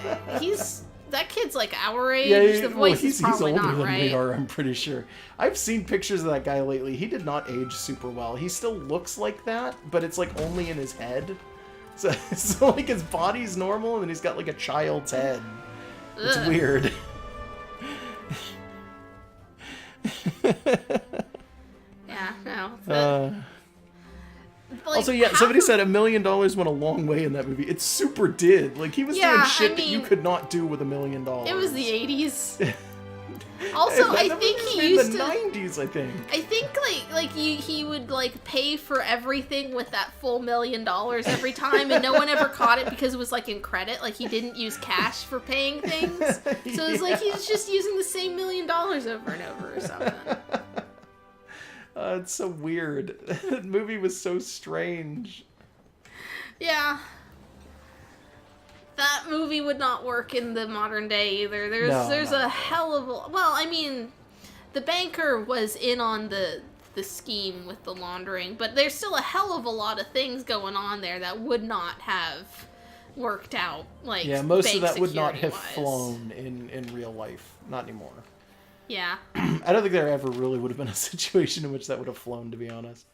kid's, like, our age. The voice is probably not right.
He's older than we are, I'm pretty sure. I've seen pictures of that guy lately. He did not age super well. He still looks like that, but it's, like, only in his head. So like, his body's normal, and then he's got, like, a child's head. It's weird.
Yeah, no.
Like, also, yeah, somebody said $1 million went a long way in that movie. It super did. Like, he was doing shit that you could not do with $1 million.
It was the 80s. Also, I think he used
the 90s, I think.
I think he would like pay for everything with that full $1 million every time, and no one ever caught it because it was like in credit. Like he didn't use cash for paying things, so it was like he was just using the same $1 million over and over or something.
It's so weird. That movie was so strange.
Yeah. That movie would not work in the modern day either. There's a hell of a... Well, I mean, the banker was in on the scheme with the laundering, but there's still a hell of a lot of things going on there that would not have worked out. Like,
yeah, most of that would not have
wise.
flown in real life. Not anymore.
Yeah.
I don't think there ever really would have been a situation in which that would have flown, to be honest.